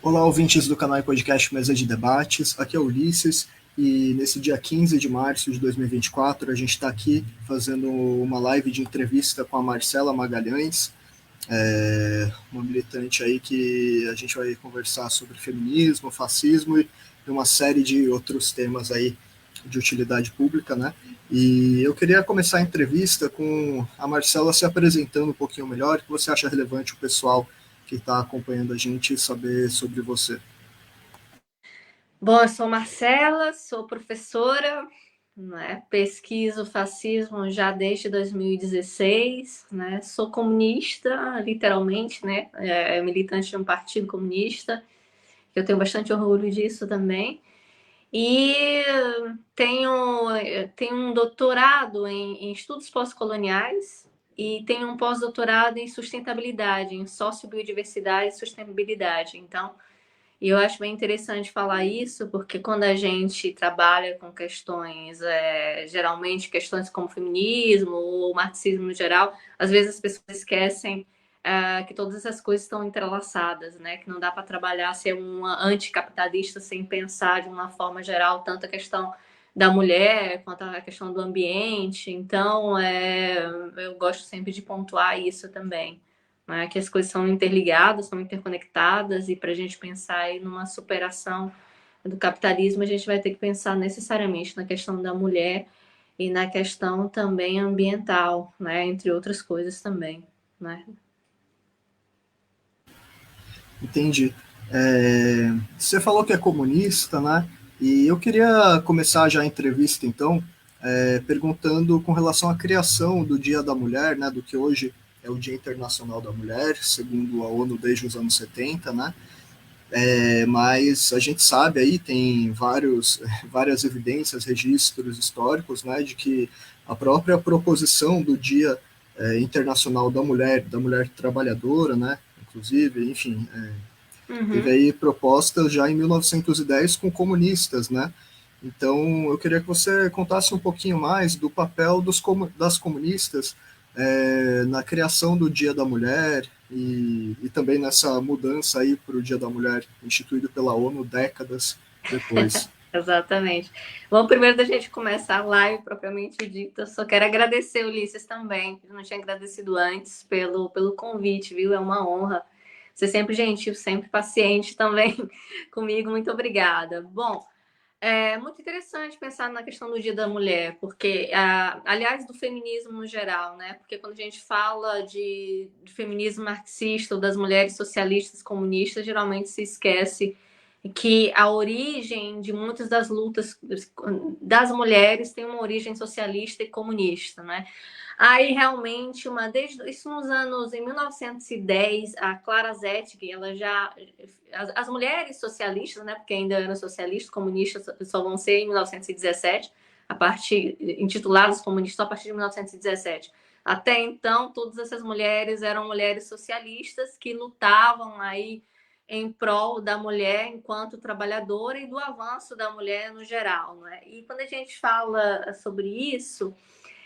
Olá, ouvintes do canal e podcast Mesa de Debates. Aqui é o Ulisses e nesse dia 15 de março de 2024 a gente está aqui fazendo uma live de entrevista com a Marcela Magalhães, uma militante aí que a gente vai conversar sobre feminismo, fascismo e uma série de outros temas aí de utilidade pública, né? E eu queria começar a entrevista com a Marcela se apresentando um pouquinho melhor, o que você acha relevante o pessoal que está acompanhando a gente saber sobre você. Bom, eu sou Marcela, sou professora, né? Pesquiso fascismo já desde 2016, né? Sou comunista, literalmente, né? Militante de um partido comunista, eu tenho bastante orgulho disso também. E tenho, tenho um doutorado em estudos pós-coloniais e tenho um pós-doutorado em sustentabilidade, em sociobiodiversidade e sustentabilidade. Então, e eu acho bem interessante falar isso, porque quando a gente trabalha com questões, geralmente questões como feminismo ou marxismo no geral, às vezes as pessoas esquecem que todas essas coisas estão entrelaçadas, né? Que não dá para trabalhar ser uma anticapitalista sem pensar de uma forma geral tanto a questão da mulher quanto a questão do ambiente. Então, eu gosto sempre de pontuar isso também, né, que as coisas são interligadas, são interconectadas, e para a gente pensar aí numa superação do capitalismo, a gente vai ter que pensar necessariamente na questão da mulher e na questão também ambiental, né, entre outras coisas também, né. Entendi. Você falou que é comunista, né? E eu queria começar já a entrevista, então, perguntando com relação à criação do Dia da Mulher, né? Do que hoje é o Dia Internacional da Mulher, segundo a ONU desde os anos 70, né? Mas a gente sabe aí, tem várias evidências, registros históricos, né? De que a própria proposição do Dia Internacional da mulher trabalhadora, né? Inclusive, enfim, teve Uhum. aí propostas já em 1910 com comunistas, né? Então, eu queria que você contasse um pouquinho mais do papel das comunistas na criação do Dia da Mulher e também nessa mudança aí para o Dia da Mulher instituído pela ONU décadas depois. Exatamente. Bom, primeiro da gente começar a live propriamente dita, só quero agradecer, Ulisses, também, que eu não tinha agradecido antes pelo convite, viu? É uma honra. Você sempre gentil, sempre paciente também comigo. Muito obrigada. Bom, é muito interessante pensar na questão do Dia da Mulher, porque, aliás, do feminismo no geral, né? Porque quando a gente fala de feminismo marxista ou das mulheres socialistas comunistas, geralmente se esquece que a origem de muitas das lutas das mulheres tem uma origem socialista e comunista, né? Aí realmente desde isso nos anos em 1910, a Clara Zetkin, ela já as mulheres socialistas, né, porque ainda eram socialistas, comunistas só vão ser em 1917, a partir intituladas comunistas só a partir de 1917. Até então, todas essas mulheres eram mulheres socialistas que lutavam aí em prol da mulher enquanto trabalhadora e do avanço da mulher no geral, né? E quando a gente fala sobre isso,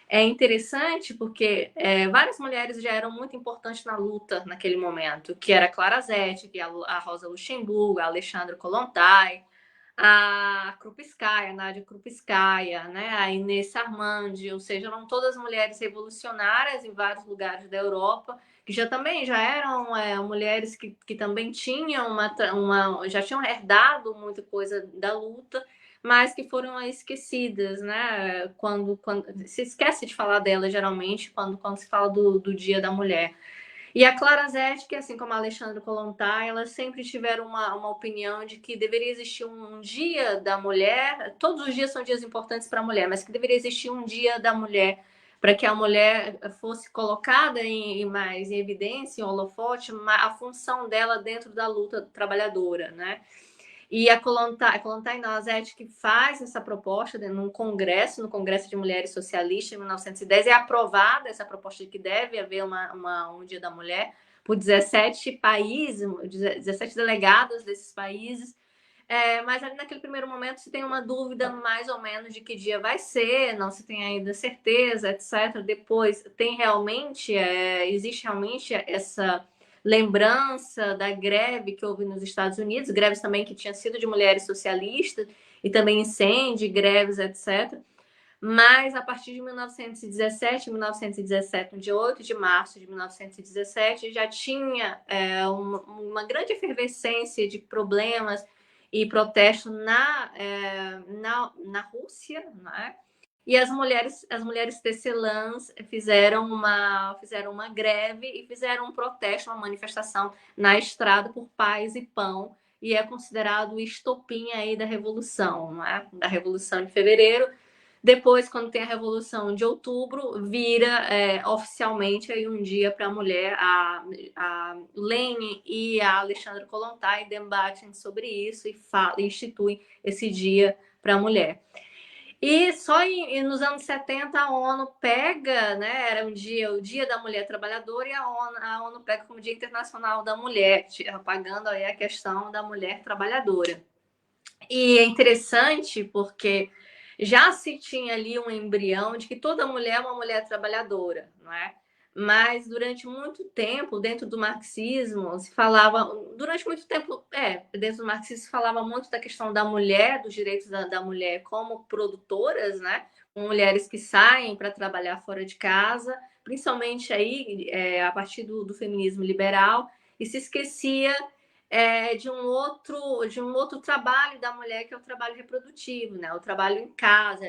é interessante porque várias mulheres já eram muito importantes na luta naquele momento, que era a Clara Zetkin, a Rosa Luxemburgo, a Alexandra Kollontai, a Krupskaya, a Nadia Krupskaya, né, a Inês Sarmandi, ou seja, eram todas mulheres revolucionárias em vários lugares da Europa, que já eram mulheres que também tinham já tinham herdado muita coisa da luta, mas que foram esquecidas, né? Quando se esquece de falar delas geralmente quando se fala do Dia da Mulher. E a Clara Zetkin, assim como a Alexandra Kollontai, elas sempre tiveram uma opinião de que deveria existir um dia da mulher, todos os dias são dias importantes para a mulher, mas que deveria existir um dia da mulher para que a mulher fosse colocada mais em evidência, em holofote, a função dela dentro da luta trabalhadora, né? E a Kollontai Nazet, que faz essa proposta no Congresso de Mulheres Socialistas, em 1910, é aprovada essa proposta de que deve haver um Dia da Mulher por 17 países, 17 delegados desses países. Mas ali naquele primeiro momento se tem uma dúvida mais ou menos de que dia vai ser, não se tem ainda certeza, etc. Depois existe realmente essa lembrança da greve que houve nos Estados Unidos, greves também que tinham sido de mulheres socialistas, e também incêndio, greves, etc. Mas a partir de 1917, no dia 8 de março de 1917, já tinha uma grande efervescência de problemas e protestos na Rússia, né? E as mulheres tecelãs fizeram uma greve e fizeram um protesto, uma manifestação na estrada por paz e pão, e é considerado o estopim aí da Revolução, né? Da Revolução de Fevereiro. Depois, quando tem a Revolução de Outubro, vira oficialmente aí um dia para a mulher. A Lenin e a Alexandra Kollontai debatem sobre isso e instituem esse dia para a mulher. E só nos anos 70 a ONU pega, né? Era o Dia da Mulher Trabalhadora, e a ONU pega como Dia Internacional da Mulher, apagando aí a questão da mulher trabalhadora. E é interessante porque já se tinha ali um embrião de que toda mulher é uma mulher trabalhadora, não é? Mas durante muito tempo, dentro do marxismo, se falava, dentro do marxismo se falava muito da questão da mulher, dos direitos da mulher como produtoras, né? Mulheres que saem para trabalhar fora de casa, principalmente aí a partir do feminismo liberal, e se esquecia de um outro trabalho da mulher, que é o trabalho reprodutivo, né? O trabalho em casa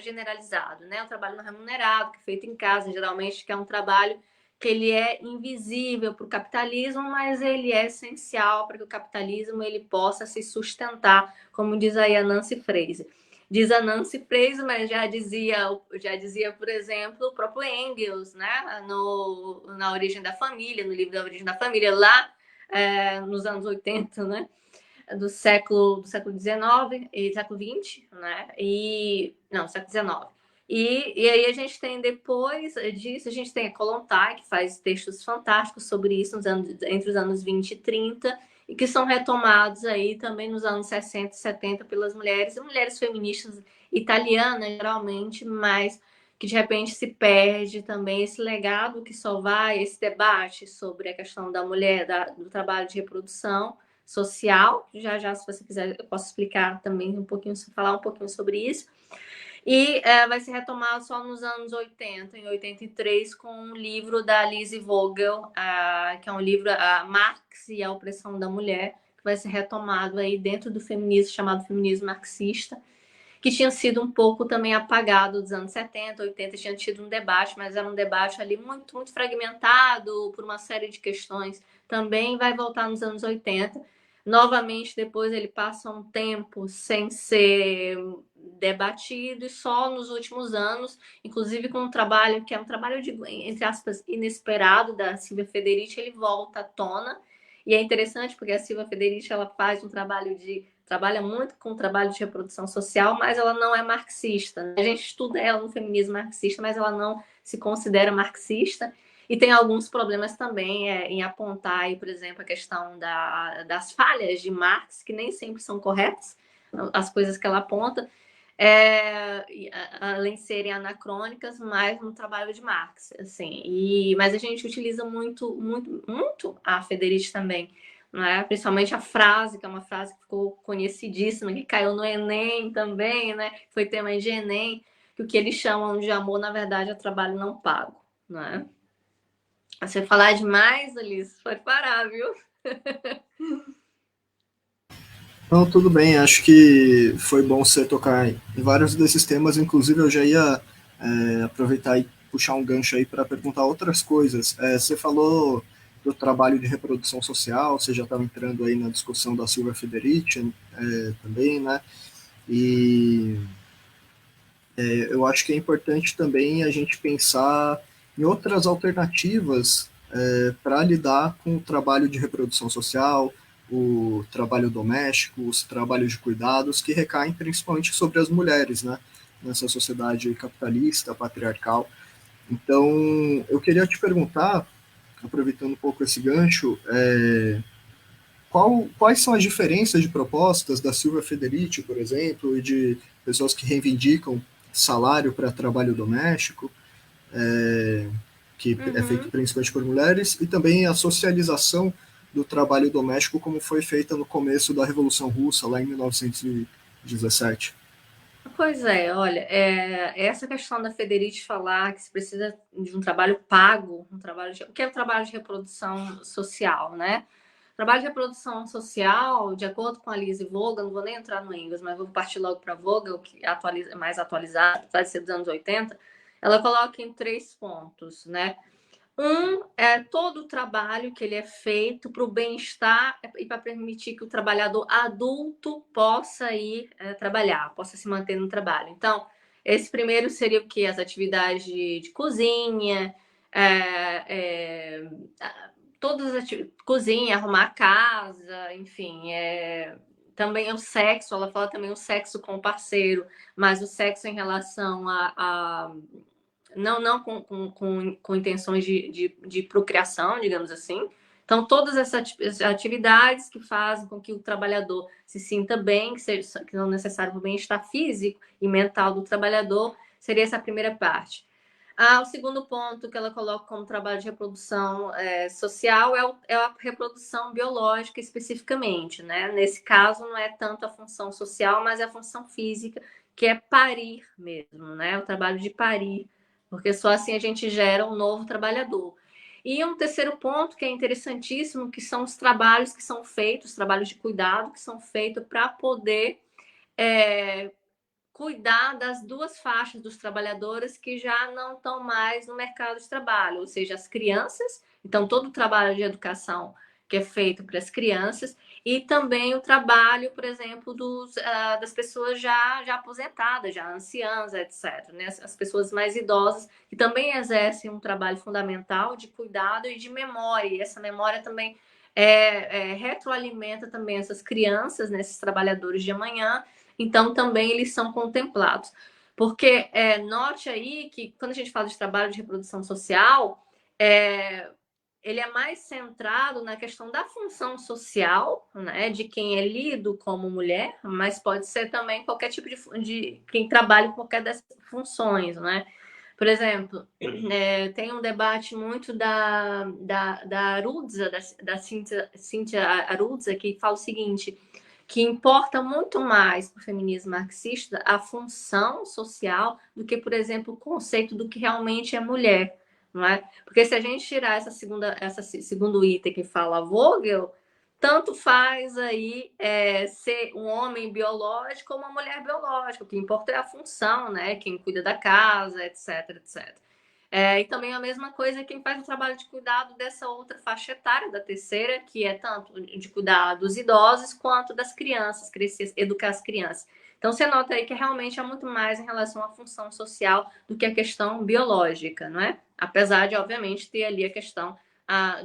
generalizado, né? O trabalho não remunerado, que é feito em casa, geralmente, que é um trabalho que ele é invisível para o capitalismo, mas ele é essencial para que o capitalismo ele possa se sustentar, como diz aí a Nancy Fraser. Diz a Nancy Fraser, mas já dizia, por exemplo, o próprio Engels, né? Na Origem da Família, no livro da Origem da Família, lá nos anos 80, né? Do século XIX e século XX, né? Século XIX. E aí a gente tem, depois disso, a gente tem a Kollontai, que faz textos fantásticos sobre isso entre os anos 20 e 30, e que são retomados aí também nos anos 60 e 70 pelas mulheres, e mulheres feministas italianas, geralmente, mas que de repente se perde também esse legado que só vai, esse debate sobre a questão da mulher, do trabalho de reprodução social. Já, se você quiser, eu posso explicar também falar um pouquinho sobre isso. E vai se retomar só nos anos 80, em 83, com um livro da Lizzie Vogel, que é um livro, Marx e a Opressão da Mulher, que vai ser retomado aí dentro do feminismo, chamado feminismo marxista, que tinha sido um pouco também apagado dos anos 70, 80, tinha tido um debate, mas era um debate ali muito, muito fragmentado por uma série de questões. Também vai voltar nos anos 80. Novamente, depois ele passa um tempo sem ser debatido, e só nos últimos anos, inclusive com um trabalho que é um trabalho entre aspas, inesperado, da Silvia Federici, ele volta à tona. E é interessante porque a Silvia Federici ela trabalha muito com o trabalho de reprodução social, mas ela não é marxista, né? A gente estuda ela no feminismo marxista, mas ela não se considera marxista, e tem alguns problemas também em apontar, aí, por exemplo, a questão das falhas de Marx, que nem sempre são corretas, as coisas que ela aponta, além de serem anacrônicas, mas no trabalho de Marx, assim. Mas a gente utiliza muito, muito, muito a Federici também, né? Principalmente a frase, que é uma frase que ficou conhecidíssima, que caiu no Enem também, né? Foi tema de Enem, que o que eles chamam de amor, na verdade, é trabalho não pago, né? Você falar demais, Alice, pode parar, viu? Não, tudo bem, acho que foi bom você tocar em vários desses temas, inclusive eu já ia aproveitar e puxar um gancho aí para perguntar outras coisas. Você falou do trabalho de reprodução social, você já estava entrando aí na discussão da Silvia Federici também, né? E eu acho que é importante também a gente pensar em outras alternativas para lidar com o trabalho de reprodução social, o trabalho doméstico, os trabalhos de cuidados, que recaem principalmente sobre as mulheres, né? Nessa sociedade capitalista, patriarcal. Então, eu queria te perguntar, aproveitando um pouco esse gancho, quais são as diferenças de propostas da Silvia Federici, por exemplo, e de pessoas que reivindicam salário para trabalho doméstico? que é feito principalmente por mulheres, e também a socialização do trabalho doméstico, como foi feita no começo da Revolução Russa, lá em 1917. Pois é, olha, essa questão da Federici falar que se precisa de um trabalho pago, o que é o trabalho de reprodução social, né? O trabalho de reprodução social, de acordo com a Lise Vogel, não vou nem entrar no Engels, mas vou partir logo para a Vogel, que é mais atualizada, apesar de ser dos anos 80, ela coloca em 3 pontos, né? É todo o trabalho que ele é feito para o bem-estar e para permitir que o trabalhador adulto possa ir trabalhar, possa se manter no trabalho. Então, esse primeiro seria o que? As atividades de cozinha, todas as cozinha, arrumar a casa, enfim, também o sexo, ela fala também o sexo com o parceiro, mas o sexo em relação a não com intenções de procriação, digamos assim. Então, todas essas atividades que fazem com que o trabalhador se sinta bem, que são necessárias para o bem-estar físico e mental do trabalhador, seria essa primeira parte. O segundo ponto que ela coloca como trabalho de reprodução social é a reprodução biológica especificamente, né? Nesse caso, não é tanto a função social, mas é a função física, que é parir mesmo, né? O trabalho de parir, porque só assim a gente gera um novo trabalhador. E um terceiro ponto que é interessantíssimo, que são os trabalhos que são feitos, os trabalhos de cuidado que são feitos para poder cuidar das duas faixas dos trabalhadores que já não estão mais no mercado de trabalho, ou seja, as crianças, então todo o trabalho de educação que é feito para as crianças, e também o trabalho, por exemplo, das pessoas já aposentadas, já anciãs, etc. Né? As pessoas mais idosas, que também exercem um trabalho fundamental de cuidado e de memória, e essa memória também retroalimenta também essas crianças, né, esses trabalhadores de amanhã. Então, também eles são contemplados. Porque note aí que quando a gente fala de trabalho de reprodução social, ele é mais centrado na questão da função social, né, de quem é lido como mulher, mas pode ser também qualquer tipo de quem trabalha em qualquer dessas funções, né? Por exemplo, tem um debate muito da Arudza, da Cíntia Arudza, que fala o seguinte, que importa muito mais para o feminismo marxista a função social do que, por exemplo, o conceito do que realmente é mulher, não é? Porque se a gente tirar esse segundo item que fala Vogel, tanto faz aí ser um homem biológico ou uma mulher biológica, o que importa é a função, né? Quem cuida da casa, etc, etc. E também a mesma coisa quem faz o trabalho de cuidado dessa outra faixa etária, da terceira, que é tanto de cuidar dos idosos quanto das crianças, crescer, educar as crianças. Então, você nota aí que realmente é muito mais em relação à função social do que a questão biológica, não é? Apesar de, obviamente, ter ali a questão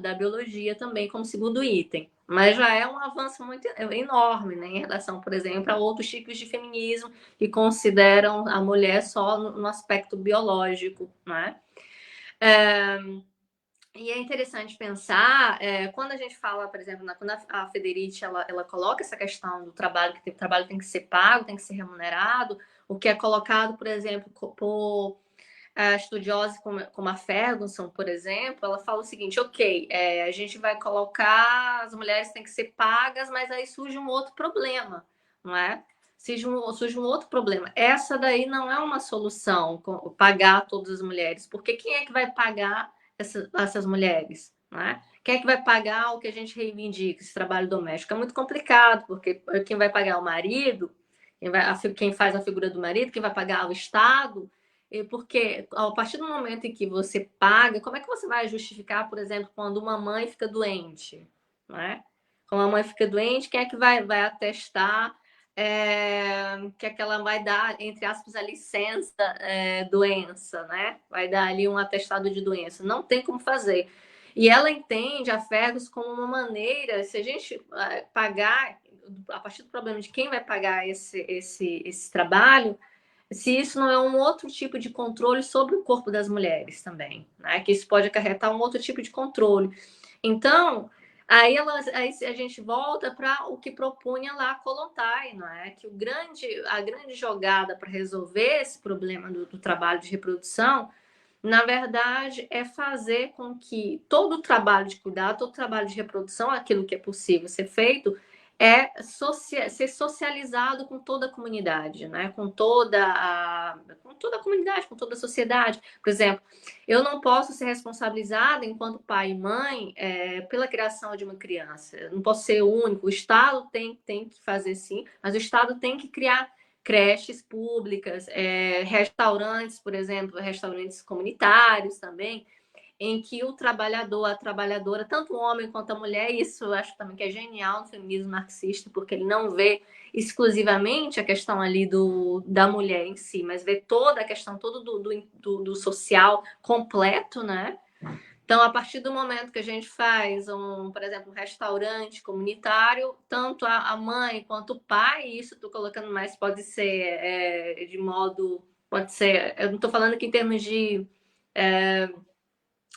da biologia também como segundo item. Mas já é um avanço muito enorme, né, em relação, por exemplo, a outros tipos de feminismo que consideram a mulher só no aspecto biológico, não é? E é interessante pensar, quando a gente fala, por exemplo, quando a Federici ela coloca essa questão do trabalho, que o trabalho tem que ser pago, tem que ser remunerado, o que é colocado, por exemplo, por estudiosos como a Ferguson, por exemplo, ela fala o seguinte, ok, a gente vai colocar, as mulheres têm que ser pagas, mas aí surge um outro problema, não é? Surge um outro problema. Essa daí não é uma solução, pagar todas as mulheres, porque quem é que vai pagar essas mulheres? Não é? Quem é que vai pagar o que a gente reivindica, esse trabalho doméstico? É muito complicado, porque quem vai pagar o marido, quem faz a figura do marido, quem vai pagar o Estado, porque a partir do momento em que você paga, como é que você vai justificar, por exemplo, quando uma mãe fica doente? Não é? Quando uma mãe fica doente, quem é que vai atestar que aquela vai dar, entre aspas, a licença doença, né? Vai dar ali um atestado de doença. Não tem como fazer. E ela entende a Fergus como uma maneira, se a gente pagar, a partir do problema de quem vai pagar esse trabalho, se isso não é um outro tipo de controle sobre o corpo das mulheres também, né? Que isso pode acarretar um outro tipo de controle. Então, aí a gente volta para o que propunha lá Kollontai, não é? Que a grande jogada para resolver esse problema do trabalho de reprodução na verdade, é fazer com que todo o trabalho de cuidado, todo o trabalho de reprodução, aquilo que é possível ser feito, ser socializado com toda a comunidade, né? Com toda a comunidade, com toda a sociedade. Por exemplo, eu não posso ser responsabilizada enquanto pai e mãe pela criação de uma criança. Eu não posso ser o único. O Estado tem que fazer sim, mas o Estado tem que criar creches públicas, restaurantes, por exemplo, restaurantes comunitários também, em que o trabalhador, a trabalhadora, tanto o homem quanto a mulher, isso eu acho também que é genial no feminismo marxista, porque ele não vê exclusivamente a questão ali da mulher em si, mas vê toda a questão, todo do social completo, né? Então, a partir do momento que a gente faz, por exemplo, um restaurante comunitário, tanto a mãe quanto o pai, isso estou colocando mais, pode ser de modo. Pode ser. Eu não estou falando aqui em termos de.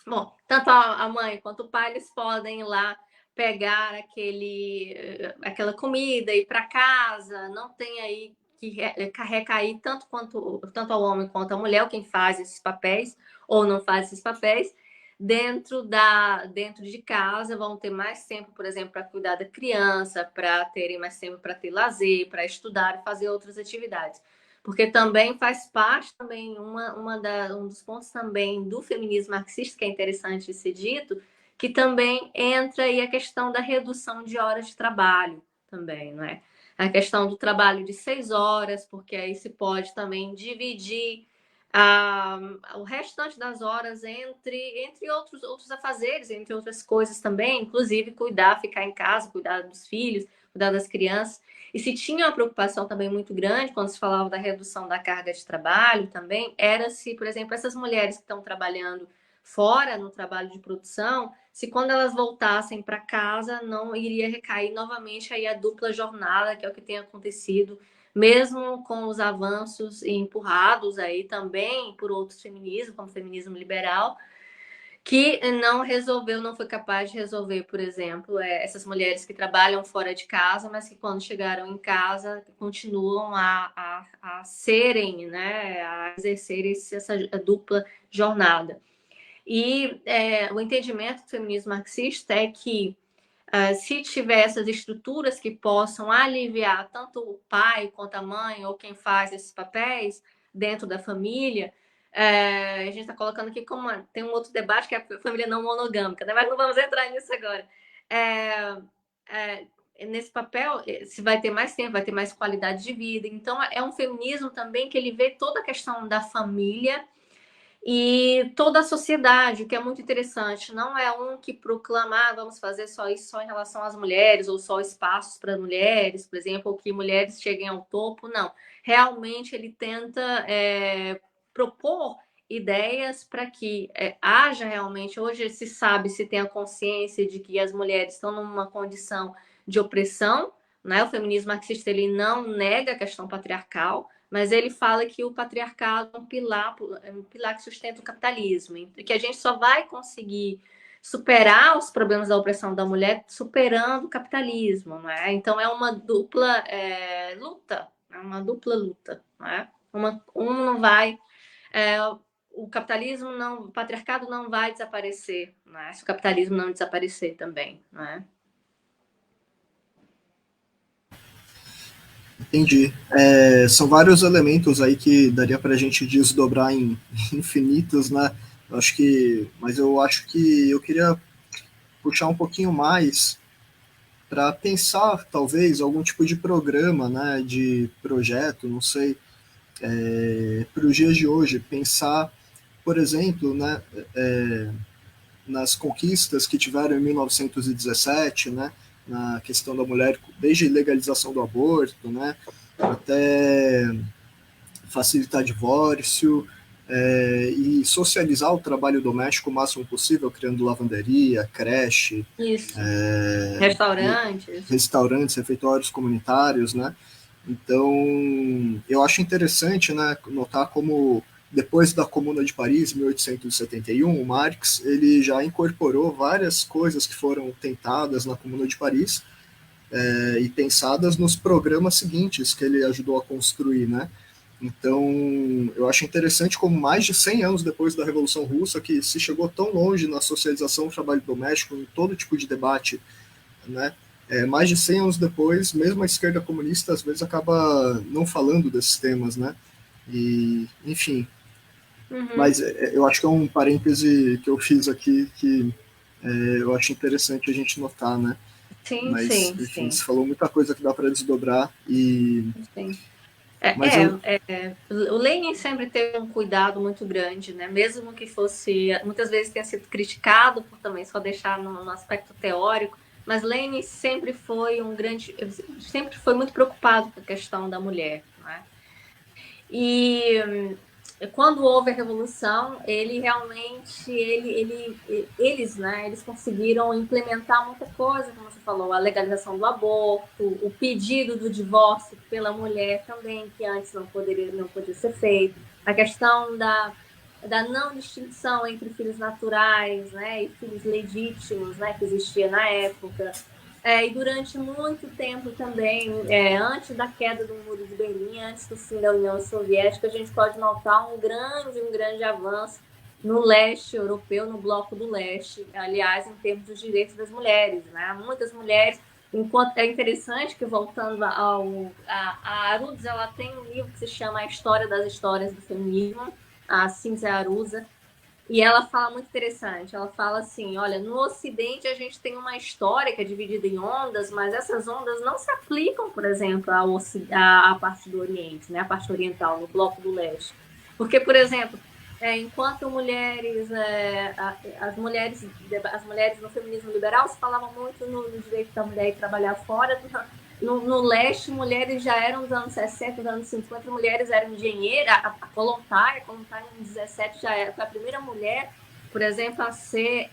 Bom, tanto a mãe quanto o pai, eles podem ir lá pegar aquela comida, ir para casa, não tem aí que recair tanto ao homem quanto à mulher, quem faz esses papéis ou não faz esses papéis. Dentro de casa, vão ter mais tempo, por exemplo, para cuidar da criança, para terem mais tempo para ter lazer, para estudar e fazer outras atividades. Porque também faz parte também um dos pontos também do feminismo marxista, que é interessante ser dito, que também entra aí a questão da redução de horas de trabalho também, não é? A questão do trabalho de 6 horas, porque aí se pode também dividir o restante das horas entre outros afazeres, entre outras coisas também, inclusive ficar em casa, cuidar dos filhos, cuidar das crianças. E se tinha uma preocupação também muito grande quando se falava da redução da carga de trabalho também, era se, por exemplo, essas mulheres que estão trabalhando fora no trabalho de produção, se quando elas voltassem para casa não iria recair novamente aí a dupla jornada, que é o que tem acontecido, mesmo com os avanços empurrados aí também por outros feminismos, como o feminismo liberal, que não foi capaz de resolver, por exemplo, essas mulheres que trabalham fora de casa, mas que quando chegaram em casa continuam a serem, né, a exercer essa dupla jornada. E o entendimento do feminismo marxista é que se tiver essas estruturas que possam aliviar tanto o pai quanto a mãe, ou quem faz esses papéis dentro da família, a gente está colocando aqui como tem um outro debate que é a família não monogâmica, né? Mas não vamos entrar nisso agora. Nesse papel, se vai ter mais tempo, vai ter mais qualidade de vida. Então, é um feminismo também que ele vê toda a questão da família e toda a sociedade, o que é muito interessante. Não é um que proclama, vamos fazer só isso só em relação às mulheres, ou só espaços para mulheres, por exemplo, ou que mulheres cheguem ao topo. Não. Realmente ele tenta propor ideias para que haja realmente. Hoje se sabe, se tem a consciência de que as mulheres estão numa condição de opressão, né? O feminismo marxista ele não nega a questão patriarcal, mas ele fala que o patriarcado é um pilar que sustenta o capitalismo, e que a gente só vai conseguir superar os problemas da opressão da mulher superando o capitalismo, né? Então é uma dupla luta, né? Um não vai, o capitalismo não, o patriarcado não vai desaparecer, né? Se o capitalismo não desaparecer também, né? Entendi. São vários elementos aí que daria para a gente desdobrar em infinitos, né? Mas eu acho que eu queria puxar um pouquinho mais para pensar, talvez, algum tipo de programa, né, de projeto, não sei, para os dias de hoje. Pensar, por exemplo, né, nas conquistas que tiveram em 1917, né, na questão da mulher, desde legalização do aborto, né, até facilitar divórcio, e socializar o trabalho doméstico o máximo possível, criando lavanderia, creche, restaurantes, refeitórios comunitários, né? Então, eu acho interessante, né, notar como depois da Comuna de Paris, 1871, o Marx ele já incorporou várias coisas que foram tentadas na Comuna de Paris e pensadas nos programas seguintes que ele ajudou a construir, né? Então, eu acho interessante como mais de 100 anos depois da Revolução Russa, que se chegou tão longe na socialização do trabalho doméstico, em todo tipo de debate, né? Mais de 100 anos depois, mesmo a esquerda comunista às vezes acaba não falando desses temas, né? E, enfim. Mas eu acho que é um parêntese que eu fiz aqui que eu acho interessante a gente notar, né? Sim, Mas, sim, enfim, sim. você falou muita coisa que dá para desdobrar e... Sim. Mas eu... O Lenin sempre teve um cuidado muito grande, né? Mesmo que fosse, muitas vezes tenha sido criticado por também só deixar no aspecto teórico, mas Lenin sempre foi muito preocupado com a questão da mulher, né? E quando houve a revolução, eles, né, eles conseguiram implementar muita coisa, como você falou, a legalização do aborto, o pedido do divórcio pela mulher também, que antes não podia ser feito, a questão da não distinção entre filhos naturais, né, e filhos legítimos, né, que existia na época. E durante muito tempo também, antes da queda do Muro de Berlim, antes do fim da União Soviética, a gente pode notar um grande avanço no leste europeu, no bloco do leste, aliás, em termos dos direitos das mulheres, né? Muitas mulheres, enquanto é interessante que, voltando a Aruz, ela tem um livro que se chama A História das Histórias do Feminismo, a Cínthia Arusa, e ela fala muito interessante. Ela fala assim: olha, no Ocidente a gente tem uma história que é dividida em ondas, mas essas ondas não se aplicam, por exemplo, à parte do Oriente, né? A parte oriental, no bloco do leste. Porque, por exemplo, enquanto as mulheres no feminismo liberal se falavam muito no direito da mulher ir trabalhar fora. No leste, mulheres já eram dos anos 60, dos anos 50, mulheres eram engenheiras, a Kolontai em 17 já foi a primeira mulher, por exemplo, a ser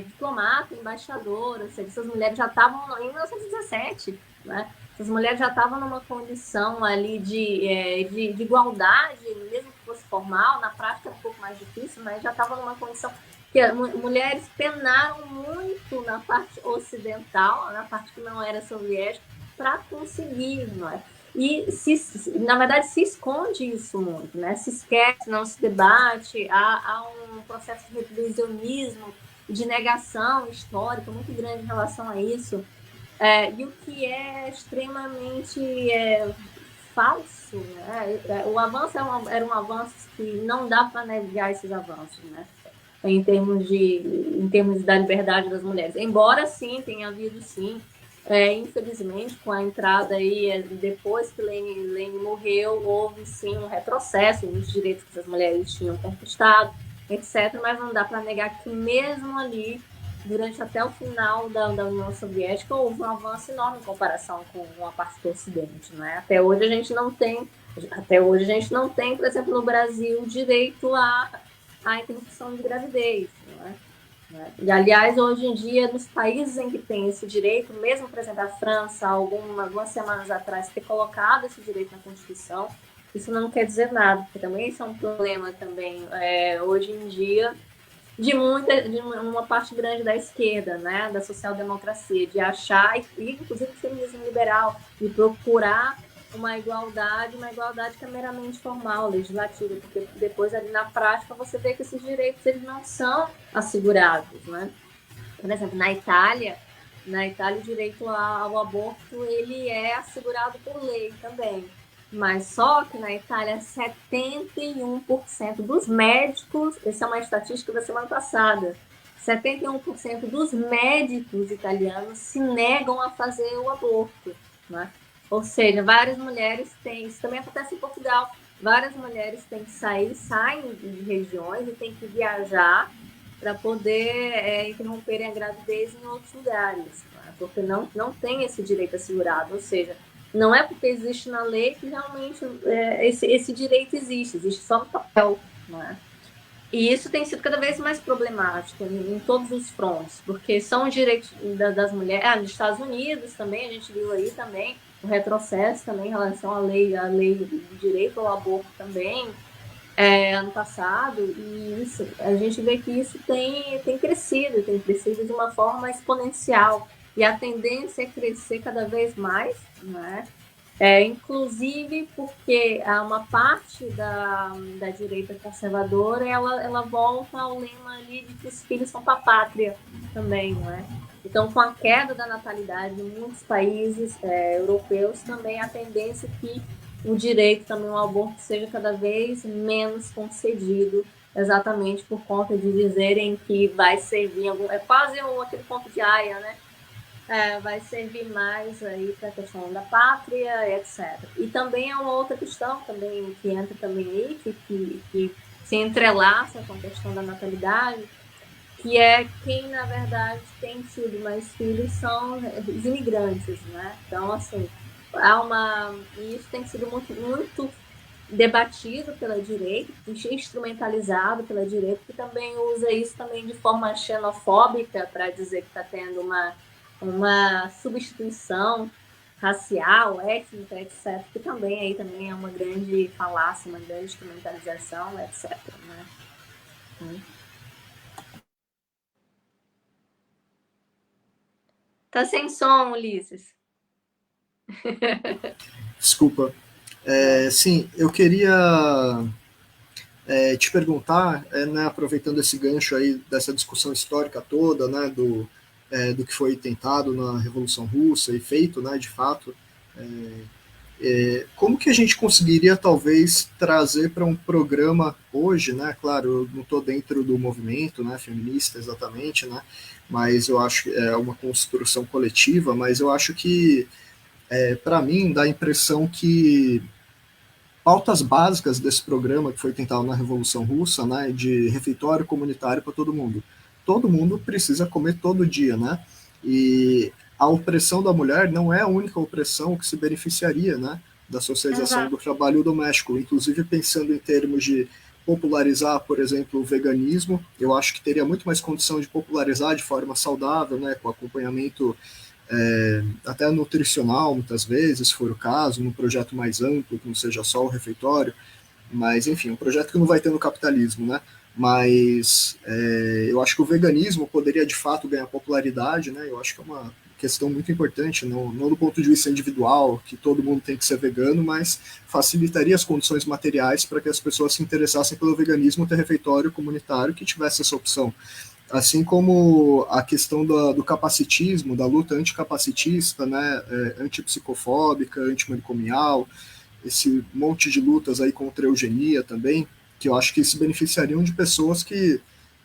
diplomata, embaixadora, ou seja, essas mulheres já estavam em 1917, né? Essas mulheres já estavam numa condição ali de igualdade, mesmo que fosse formal, na prática era um pouco mais difícil, mas já estavam numa condição que mulheres penaram muito na parte ocidental, na parte que não era soviética, para conseguir, não é? E, na verdade, se esconde isso muito, né? Se esquece, não se debate, há um processo de revisionismo, de negação histórica muito grande em relação a isso. E o que é extremamente falso, né? O avanço era um avanço que não dá para negar esses avanços, né? Em termos da liberdade das mulheres. Embora, sim, tenha havido, sim, infelizmente, com a entrada aí, depois que Lenin morreu, houve, sim, um retrocesso nos direitos que as mulheres tinham conquistado, etc. Mas não dá para negar que mesmo ali, durante até o final da União Soviética, houve um avanço enorme em comparação com a parte do Ocidente, né? Até hoje a gente não tem, por exemplo, no Brasil, o direito à interrupção de gravidez, né? E, aliás, hoje em dia, nos países em que tem esse direito, mesmo, por exemplo, a França, algumas semanas atrás, ter colocado esse direito na Constituição, isso não quer dizer nada, porque também isso é um problema também, hoje em dia, de uma parte grande da esquerda, né, da social-democracia, de achar, e inclusive o feminismo liberal, de procurar uma igualdade que é meramente formal, legislativa, porque depois ali na prática você vê que esses direitos eles não são assegurados, né? Por exemplo, na Itália o direito ao aborto ele é assegurado por lei também, mas só que na Itália 71% dos médicos, essa é uma estatística da semana passada, 71% dos médicos italianos se negam a fazer o aborto, né? Ou seja, várias mulheres têm, isso também acontece em Portugal, várias mulheres têm que saem de regiões e têm que viajar para poder interromperem a gravidez em outros lugares, né? Porque não tem esse direito assegurado, ou seja, não é porque existe na lei que realmente esse direito existe só no papel, né? E isso tem sido cada vez mais problemático em todos os fronts, porque são os direitos das mulheres. Nos Estados Unidos também, a gente viu aí também o retrocesso também em relação à lei do direito ao aborto também, ano passado, e isso, a gente vê que isso tem crescido de uma forma exponencial, e a tendência é crescer cada vez mais, né? Inclusive porque uma parte da direita conservadora ela volta ao lema ali de que os filhos são para a pátria também, não é? Então, com a queda da natalidade em muitos países europeus, também a tendência é que o direito também ao aborto seja cada vez menos concedido, exatamente por conta de dizerem que vai servir, é quase aquele ponto de Haia, né? Vai servir mais aí para a questão da pátria, etc. E também é uma outra questão também que entra também aí, que se entrelaça com a questão da natalidade, que é quem, na verdade, tem tido mais filhos são os imigrantes, né? Então, assim, e isso tem sido muito, muito debatido pela direita, instrumentalizado pela direita, que também usa isso também de forma xenofóbica para dizer que está tendo uma substituição racial, étnica, etc., que também aí também é uma grande falácia, uma grande instrumentalização, etc., né? Tá sem som, Ulisses. Desculpa. Sim, eu queria te perguntar, né, aproveitando esse gancho aí dessa discussão histórica toda, né, do que foi tentado na Revolução Russa e feito, né, de fato, como que a gente conseguiria talvez trazer para um programa hoje, né? Claro, eu não estou dentro do movimento, né, feminista exatamente, né? Mas eu acho que é uma construção coletiva, mas eu acho que para mim dá a impressão que pautas básicas desse programa que foi tentado na Revolução Russa, né, de refeitório comunitário para todo mundo. Todo mundo precisa comer todo dia, né? E a opressão da mulher não é a única opressão que se beneficiaria, né, da socialização do Exato. trabalho doméstico. Inclusive pensando em termos de popularizar, por exemplo, o veganismo, eu acho que teria muito mais condição de popularizar de forma saudável, né, com acompanhamento até nutricional, muitas vezes, se for o caso, num projeto mais amplo, que não seja só o refeitório, mas, enfim, um projeto que não vai ter no capitalismo, né? Mas eu acho que o veganismo poderia, de fato, ganhar popularidade, né? Eu acho que é uma questão muito importante, não do ponto de vista individual, que todo mundo tem que ser vegano, mas facilitaria as condições materiais para que as pessoas se interessassem pelo veganismo ter refeitório comunitário que tivesse essa opção. Assim como a questão do capacitismo, da luta anticapacitista, né, antipsicofóbica, antimanicomial, esse monte de lutas aí contra a eugenia também, que eu acho que se beneficiariam de pessoas que,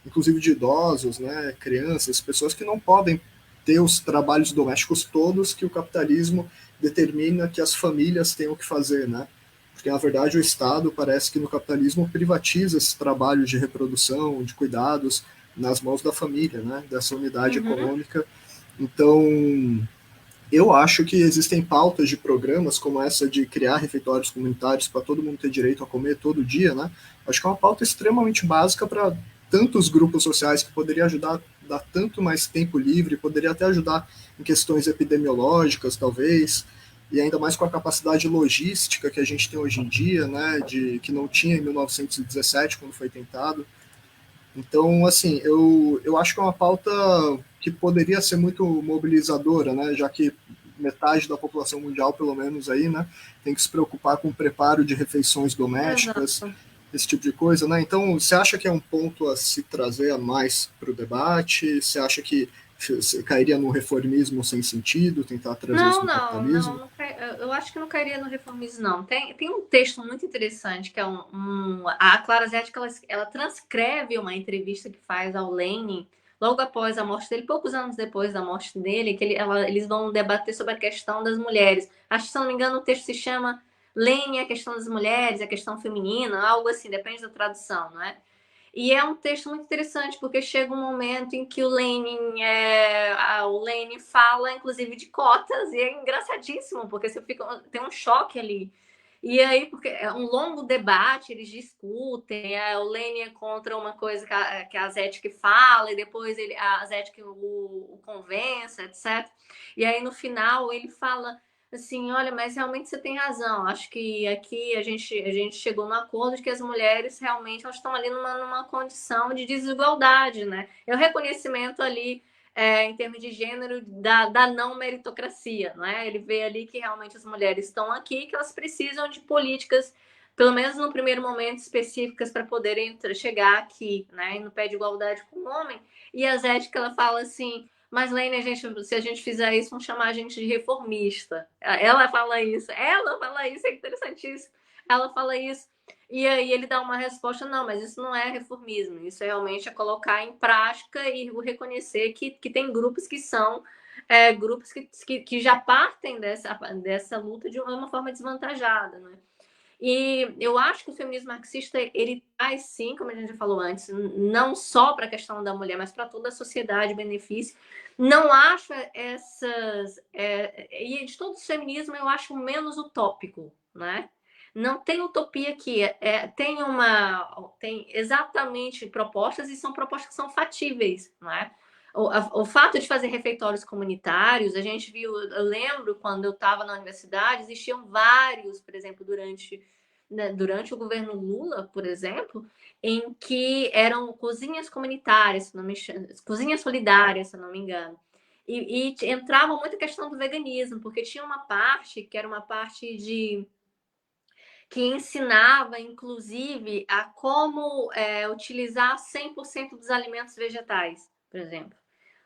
inclusive de idosos, né, crianças, pessoas que não podem ter os trabalhos domésticos todos que o capitalismo determina que as famílias tenham que fazer, né? Porque, na verdade, o Estado parece que no capitalismo privatiza esses trabalhos de reprodução, de cuidados, nas mãos da família, né? Dessa unidade econômica. Então, eu acho que existem pautas de programas como essa de criar refeitórios comunitários para todo mundo ter direito a comer todo dia, né? Acho que é uma pauta extremamente básica para tantos grupos sociais que poderia ajudar a dar tanto mais tempo livre, poderia até ajudar em questões epidemiológicas, talvez, e ainda mais com a capacidade logística que a gente tem hoje em dia, né, de que não tinha em 1917 quando foi tentado. Então, assim, eu acho que é uma pauta que poderia ser muito mobilizadora, né? Já que metade da população mundial, pelo menos aí, né, tem que se preocupar com o preparo de refeições domésticas, Exato. esse tipo de coisa, né? Então, você acha que é um ponto a se trazer a mais para o debate? Você acha que cairia no reformismo sem sentido, tentar trazer isso Não, no não, não, capitalismo? eu acho que não cairia no reformismo, não. Tem um texto muito interessante que é a Clara Zetkin, ela transcreve uma entrevista que faz ao Lenin logo após a morte dele, poucos anos depois da morte dele, que eles vão debater sobre a questão das mulheres. Acho que, se não me engano, o texto se chama Lenin, a questão das mulheres, a questão feminina, algo assim, depende da tradução, não é? E é um texto muito interessante, porque chega um momento em que o Lenin fala, inclusive, de cotas, e é engraçadíssimo, porque tem um choque ali. E aí, porque é um longo debate, eles discutem, o Lenin é contra uma coisa que a Zética fala, e depois a Zética o convence, etc. E aí, no final, ele fala assim, olha, mas realmente você tem razão. Acho que aqui a gente chegou no acordo de que as mulheres realmente elas estão ali numa condição de desigualdade, né? É o reconhecimento ali em termos de gênero, da não meritocracia, não é? Ele vê ali que realmente as mulheres estão aqui, que elas precisam de políticas, pelo menos no primeiro momento, específicas para poderem chegar aqui, né? E no pé de igualdade com o homem. E a Zética, ela fala assim, mas, Lene, se a gente fizer isso, vão chamar a gente de reformista. Ela fala isso, é interessantíssimo. Ela fala isso. E aí ele dá uma resposta, não, mas isso não é reformismo, isso realmente é colocar em prática e reconhecer que tem grupos que são grupos que já partem dessa luta de uma forma desvantajada, né? E eu acho que o feminismo marxista, ele traz sim, como a gente já falou antes, não só para a questão da mulher, mas para toda a sociedade, benefício. Não acho e de todo o feminismo, eu acho menos utópico, né? Não tem utopia aqui, tem exatamente propostas e são propostas que são fatíveis, né? O fato de fazer refeitórios comunitários, a gente viu, eu lembro quando eu estava na universidade, existiam vários, por exemplo, durante o governo Lula, por exemplo, em que eram cozinhas comunitárias, se não me engano, cozinhas solidárias, se não me engano. E entrava muita questão do veganismo, porque tinha uma parte que era uma parte que ensinava, inclusive, a como utilizar 100% dos alimentos vegetais, por exemplo.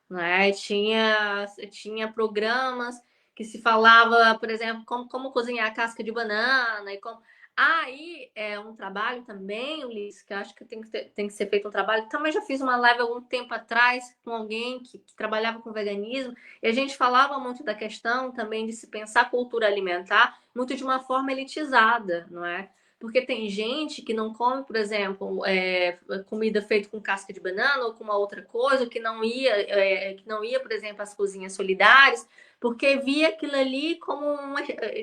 Né? Tinha programas que se falava, por exemplo, como cozinhar a casca de banana e como. Aí é um trabalho também, Ulisses, que eu acho que tem que ser feito um trabalho. Também já fiz uma live algum tempo atrás com alguém que trabalhava com veganismo, e a gente falava muito da questão também de se pensar cultura alimentar muito de uma forma elitizada, não é? Porque tem gente que não come, por exemplo, comida feita com casca de banana ou com uma outra coisa, que não ia, por exemplo, às cozinhas solidárias, porque via aquilo ali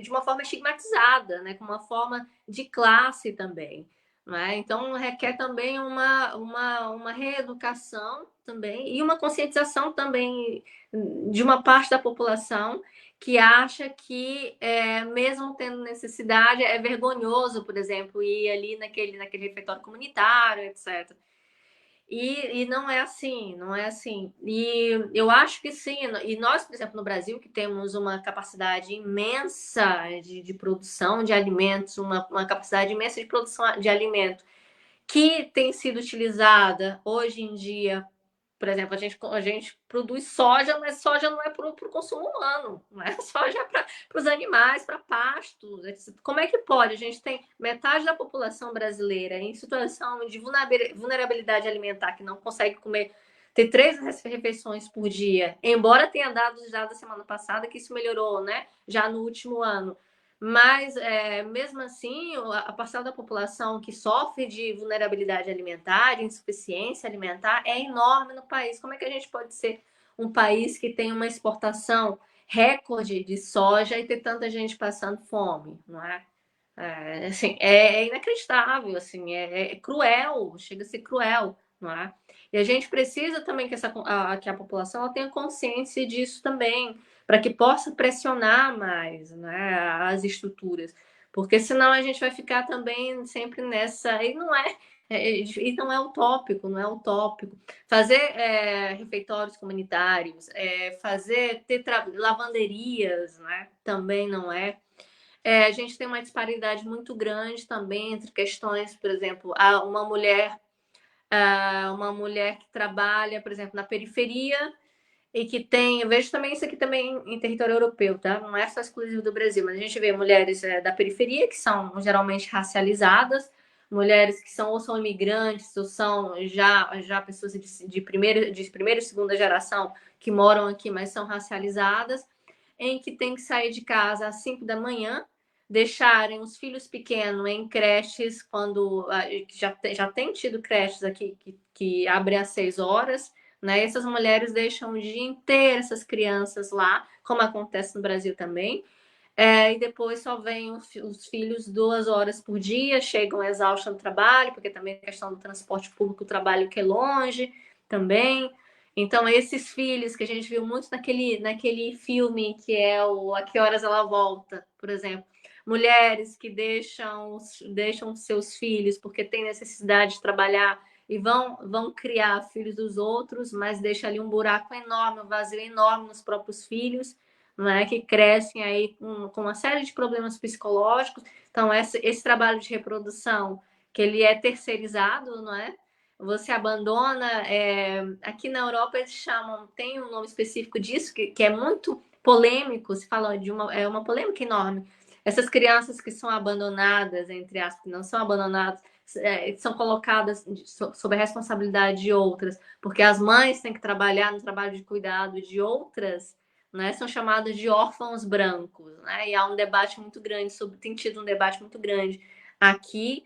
de uma forma estigmatizada, né? Como uma forma de classe também. Né? Então, requer também uma reeducação também e uma conscientização também de uma parte da população que acha que, mesmo tendo necessidade, é vergonhoso, por exemplo, ir ali naquele refeitório comunitário, etc. E não é assim, não é assim. E eu acho que sim, e nós, por exemplo, no Brasil, que temos uma capacidade imensa de produção de alimentos, uma capacidade imensa de produção de alimento, que tem sido utilizada hoje em dia. Por exemplo, a gente produz soja, mas soja não é para o consumo humano, não é soja para os animais, para pastos. Como é que pode? A gente tem metade da população brasileira em situação de vulnerabilidade alimentar, que não consegue comer, ter 3 refeições por dia, embora tenha dados já da semana passada que isso melhorou, né? Já no último ano. Mas, mesmo assim, a parcela da população que sofre de vulnerabilidade alimentar, de insuficiência alimentar, é enorme no país. Como é que a gente pode ser um país que tem uma exportação recorde de soja e ter tanta gente passando fome, não é? Assim, é inacreditável, assim, é cruel, chega a ser cruel, não é? E a gente precisa também que a população ela tenha consciência disso também, para que possa pressionar mais, né, as estruturas, porque senão a gente vai ficar também sempre nessa, e não é utópico, não é utópico. Fazer refeitórios comunitários, ter lavanderias, né, também não é. A gente tem uma disparidade muito grande também entre questões, por exemplo, uma mulher que trabalha, por exemplo, na periferia e que tem, eu vejo também isso aqui também em território europeu, tá? Não é só exclusivo do Brasil, mas a gente vê mulheres da periferia que são geralmente racializadas, mulheres que são ou são imigrantes ou são já pessoas de primeira e segunda geração que moram aqui, mas são racializadas, em que tem que sair de casa às 5 da manhã, deixarem os filhos pequenos em creches, quando já tem tido creches aqui que abrem às 6 horas, né? Essas mulheres deixam o dia inteiro essas crianças lá, como acontece no Brasil também, e depois só vêm os filhos 2 horas por dia, chegam exaustos no trabalho, porque também a questão do transporte público, o trabalho que é longe também. Então, esses filhos que a gente viu muito naquele filme que é o A Que Horas Ela Volta, por exemplo. Mulheres que deixam seus filhos porque têm necessidade de trabalhar e vão criar filhos dos outros, mas deixa ali um buraco enorme, um vazio enorme nos próprios filhos, né, que crescem aí com uma série de problemas psicológicos. Então, esse trabalho de reprodução, que ele é terceirizado, não é? Você abandona. Aqui na Europa eles chamam, tem um nome específico disso, que é muito polêmico, se fala é uma polêmica enorme. Essas crianças que são abandonadas, entre aspas, que não são abandonadas, são colocadas sob a responsabilidade de outras, porque as mães têm que trabalhar no trabalho de cuidado de outras, né, são chamadas de órfãos brancos, né, e há um debate muito grande tem tido um debate muito grande aqui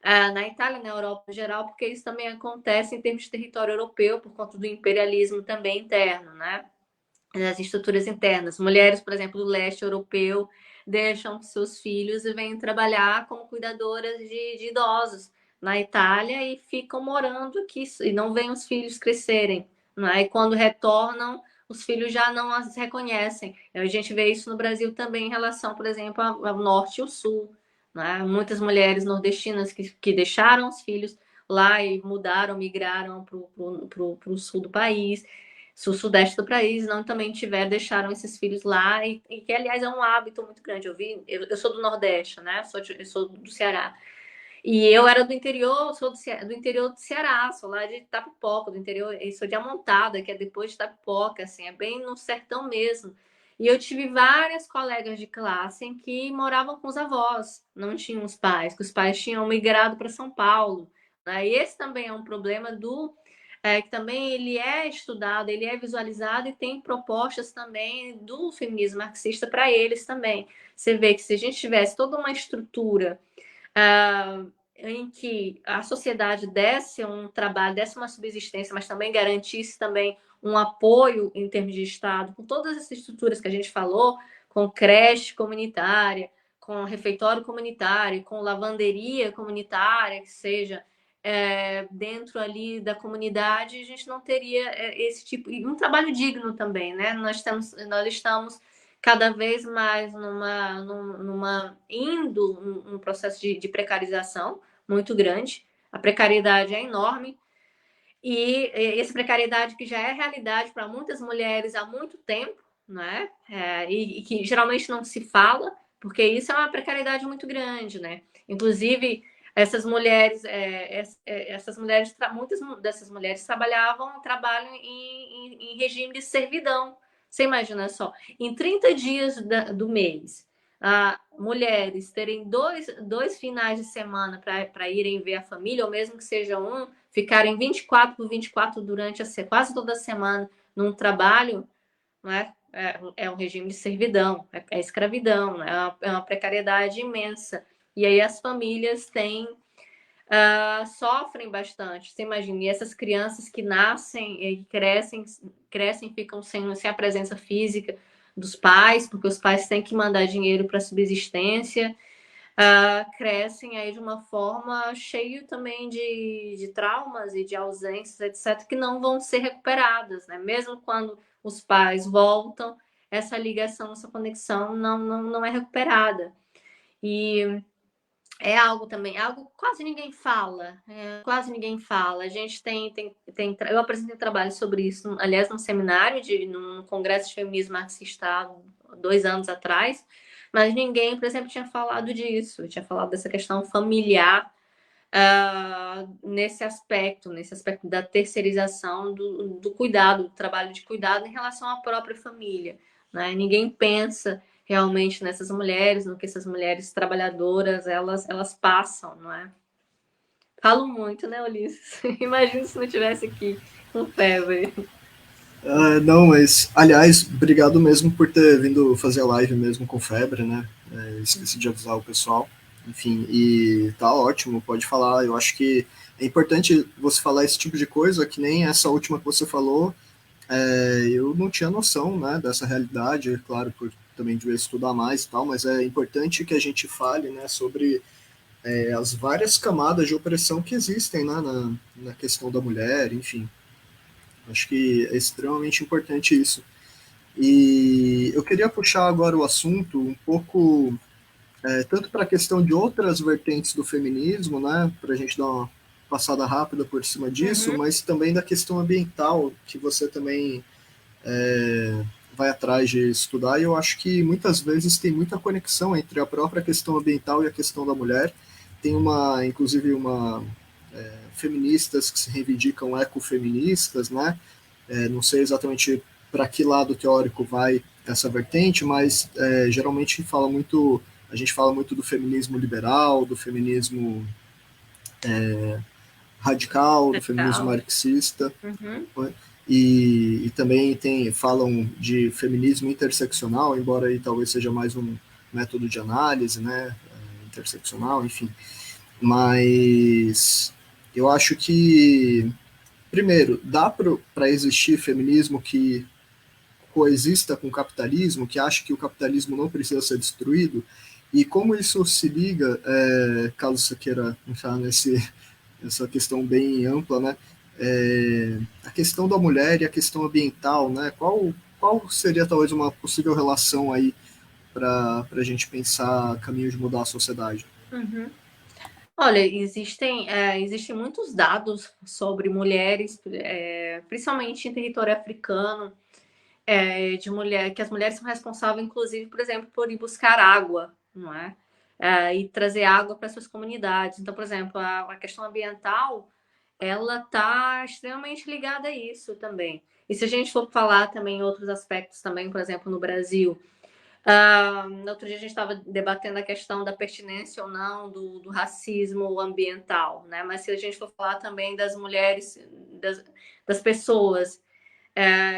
na Itália, na Europa em geral, porque isso também acontece em termos de território europeu, por conta do imperialismo também interno, né, das estruturas internas. Mulheres, por exemplo, do leste europeu, deixam seus filhos e vêm trabalhar como cuidadoras de idosos na Itália e ficam morando aqui, e não veem os filhos crescerem, né? E quando retornam, os filhos já não as reconhecem. A gente vê isso no Brasil também em relação, por exemplo, ao norte e ao sul, né? Muitas mulheres nordestinas que deixaram os filhos lá e mudaram, migraram para o sul do país, sul-sudeste do país, não também deixaram esses filhos lá, e que, aliás, é um hábito muito grande. Eu sou do Nordeste, né? Eu sou do Ceará. E eu era do interior, sou do interior do Ceará, sou lá de Itapipoca, do interior, e sou de Amontada, que é depois de Itapipoca, assim, é bem no sertão mesmo. E eu tive várias colegas de classe em que moravam com os avós, não tinham os pais, que os pais tinham migrado para São Paulo, né? E esse também é um problema que também ele é estudado, ele é visualizado e tem propostas também do feminismo marxista para eles também. Você vê que se a gente tivesse toda uma estrutura em que a sociedade desse um trabalho, desse uma subsistência, mas também garantisse também um apoio em termos de Estado, com todas essas estruturas que a gente falou, com creche comunitária, com refeitório comunitário, com lavanderia comunitária, que seja dentro ali da comunidade, a gente não teria esse tipo, e um trabalho digno também, né? Nós estamos cada vez mais indo num processo de precarização muito grande. A precariedade é enorme, e essa precariedade que já é realidade para muitas mulheres há muito tempo, né? E que geralmente não se fala, porque isso é uma precariedade muito grande, né? Inclusive, muitas dessas mulheres trabalham em regime de servidão. Você imagina só, em 30 dias do mês, mulheres terem dois finais de semana para irem ver a família, ou mesmo que seja ficarem 24 por 24 durante quase toda a semana num trabalho, não é? É um regime de servidão, é escravidão, né? É uma precariedade imensa. E aí as famílias sofrem bastante. Você imagina, e essas crianças que nascem e crescem, ficam sem a presença física dos pais, porque os pais têm que mandar dinheiro para subsistência, crescem aí de uma forma cheio também de traumas e de ausências, etc., que não vão ser recuperadas, né? Mesmo quando os pais voltam, essa ligação, essa conexão não é recuperada. E é algo também, algo que quase ninguém fala, quase ninguém fala. A gente eu apresentei trabalho sobre isso, aliás, num seminário, num congresso de feminismo marxista 2 anos atrás, mas ninguém, por exemplo, tinha falado disso, tinha falado dessa questão familiar, nesse aspecto da terceirização do cuidado, do trabalho de cuidado em relação à própria família, né? Ninguém pensa realmente nessas mulheres, no que essas mulheres trabalhadoras elas passam, não é? Falo muito, né, Ulisses? Imagina se não tivesse aqui com febre. Não, mas, aliás, obrigado mesmo por ter vindo fazer a live mesmo com febre, né? Esqueci de avisar o pessoal. Enfim, e tá ótimo, pode falar. Eu acho que é importante você falar esse tipo de coisa, que nem essa última que você falou. Eu não tinha noção, né, dessa realidade, é claro, por também devia estudar mais e tal, mas é importante que a gente fale, né, sobre as várias camadas de opressão que existem, né, na questão da mulher, enfim. Acho que é extremamente importante isso. E eu queria puxar agora o assunto um pouco, tanto para a questão de outras vertentes do feminismo, né, para a gente dar passada rápida por cima disso, Uhum. mas também da questão ambiental, que você também vai atrás de estudar, e eu acho que muitas vezes tem muita conexão entre a própria questão ambiental e a questão da mulher. Tem inclusive, feministas que se reivindicam ecofeministas, né? Não sei exatamente para que lado teórico vai essa vertente, mas geralmente a gente fala muito do feminismo liberal, do feminismo radical, do feminismo Legal. marxista, Uhum. né? E também falam de feminismo interseccional, embora aí talvez seja mais um método de análise, né, interseccional, enfim. Mas eu acho que, primeiro, dá para existir feminismo que coexista com o capitalismo, que acha que o capitalismo não precisa ser destruído, e como isso se liga, caso você queira entrar essa questão bem ampla, né? A questão da mulher e a questão ambiental, né? Qual seria talvez uma possível relação aí para a gente pensar caminho de mudar a sociedade? Uhum. Olha, existem muitos dados sobre mulheres, principalmente em território africano, de mulher, que as mulheres são responsáveis, inclusive, por exemplo, por ir buscar água, não é? E trazer água para suas comunidades. Então, por exemplo, a questão ambiental, ela está extremamente ligada a isso também. E se a gente for falar também em outros aspectos também, por exemplo, no Brasil, no outro dia a gente estava debatendo a questão da pertinência ou não do racismo ambiental, né? Mas se a gente for falar também das mulheres, das pessoas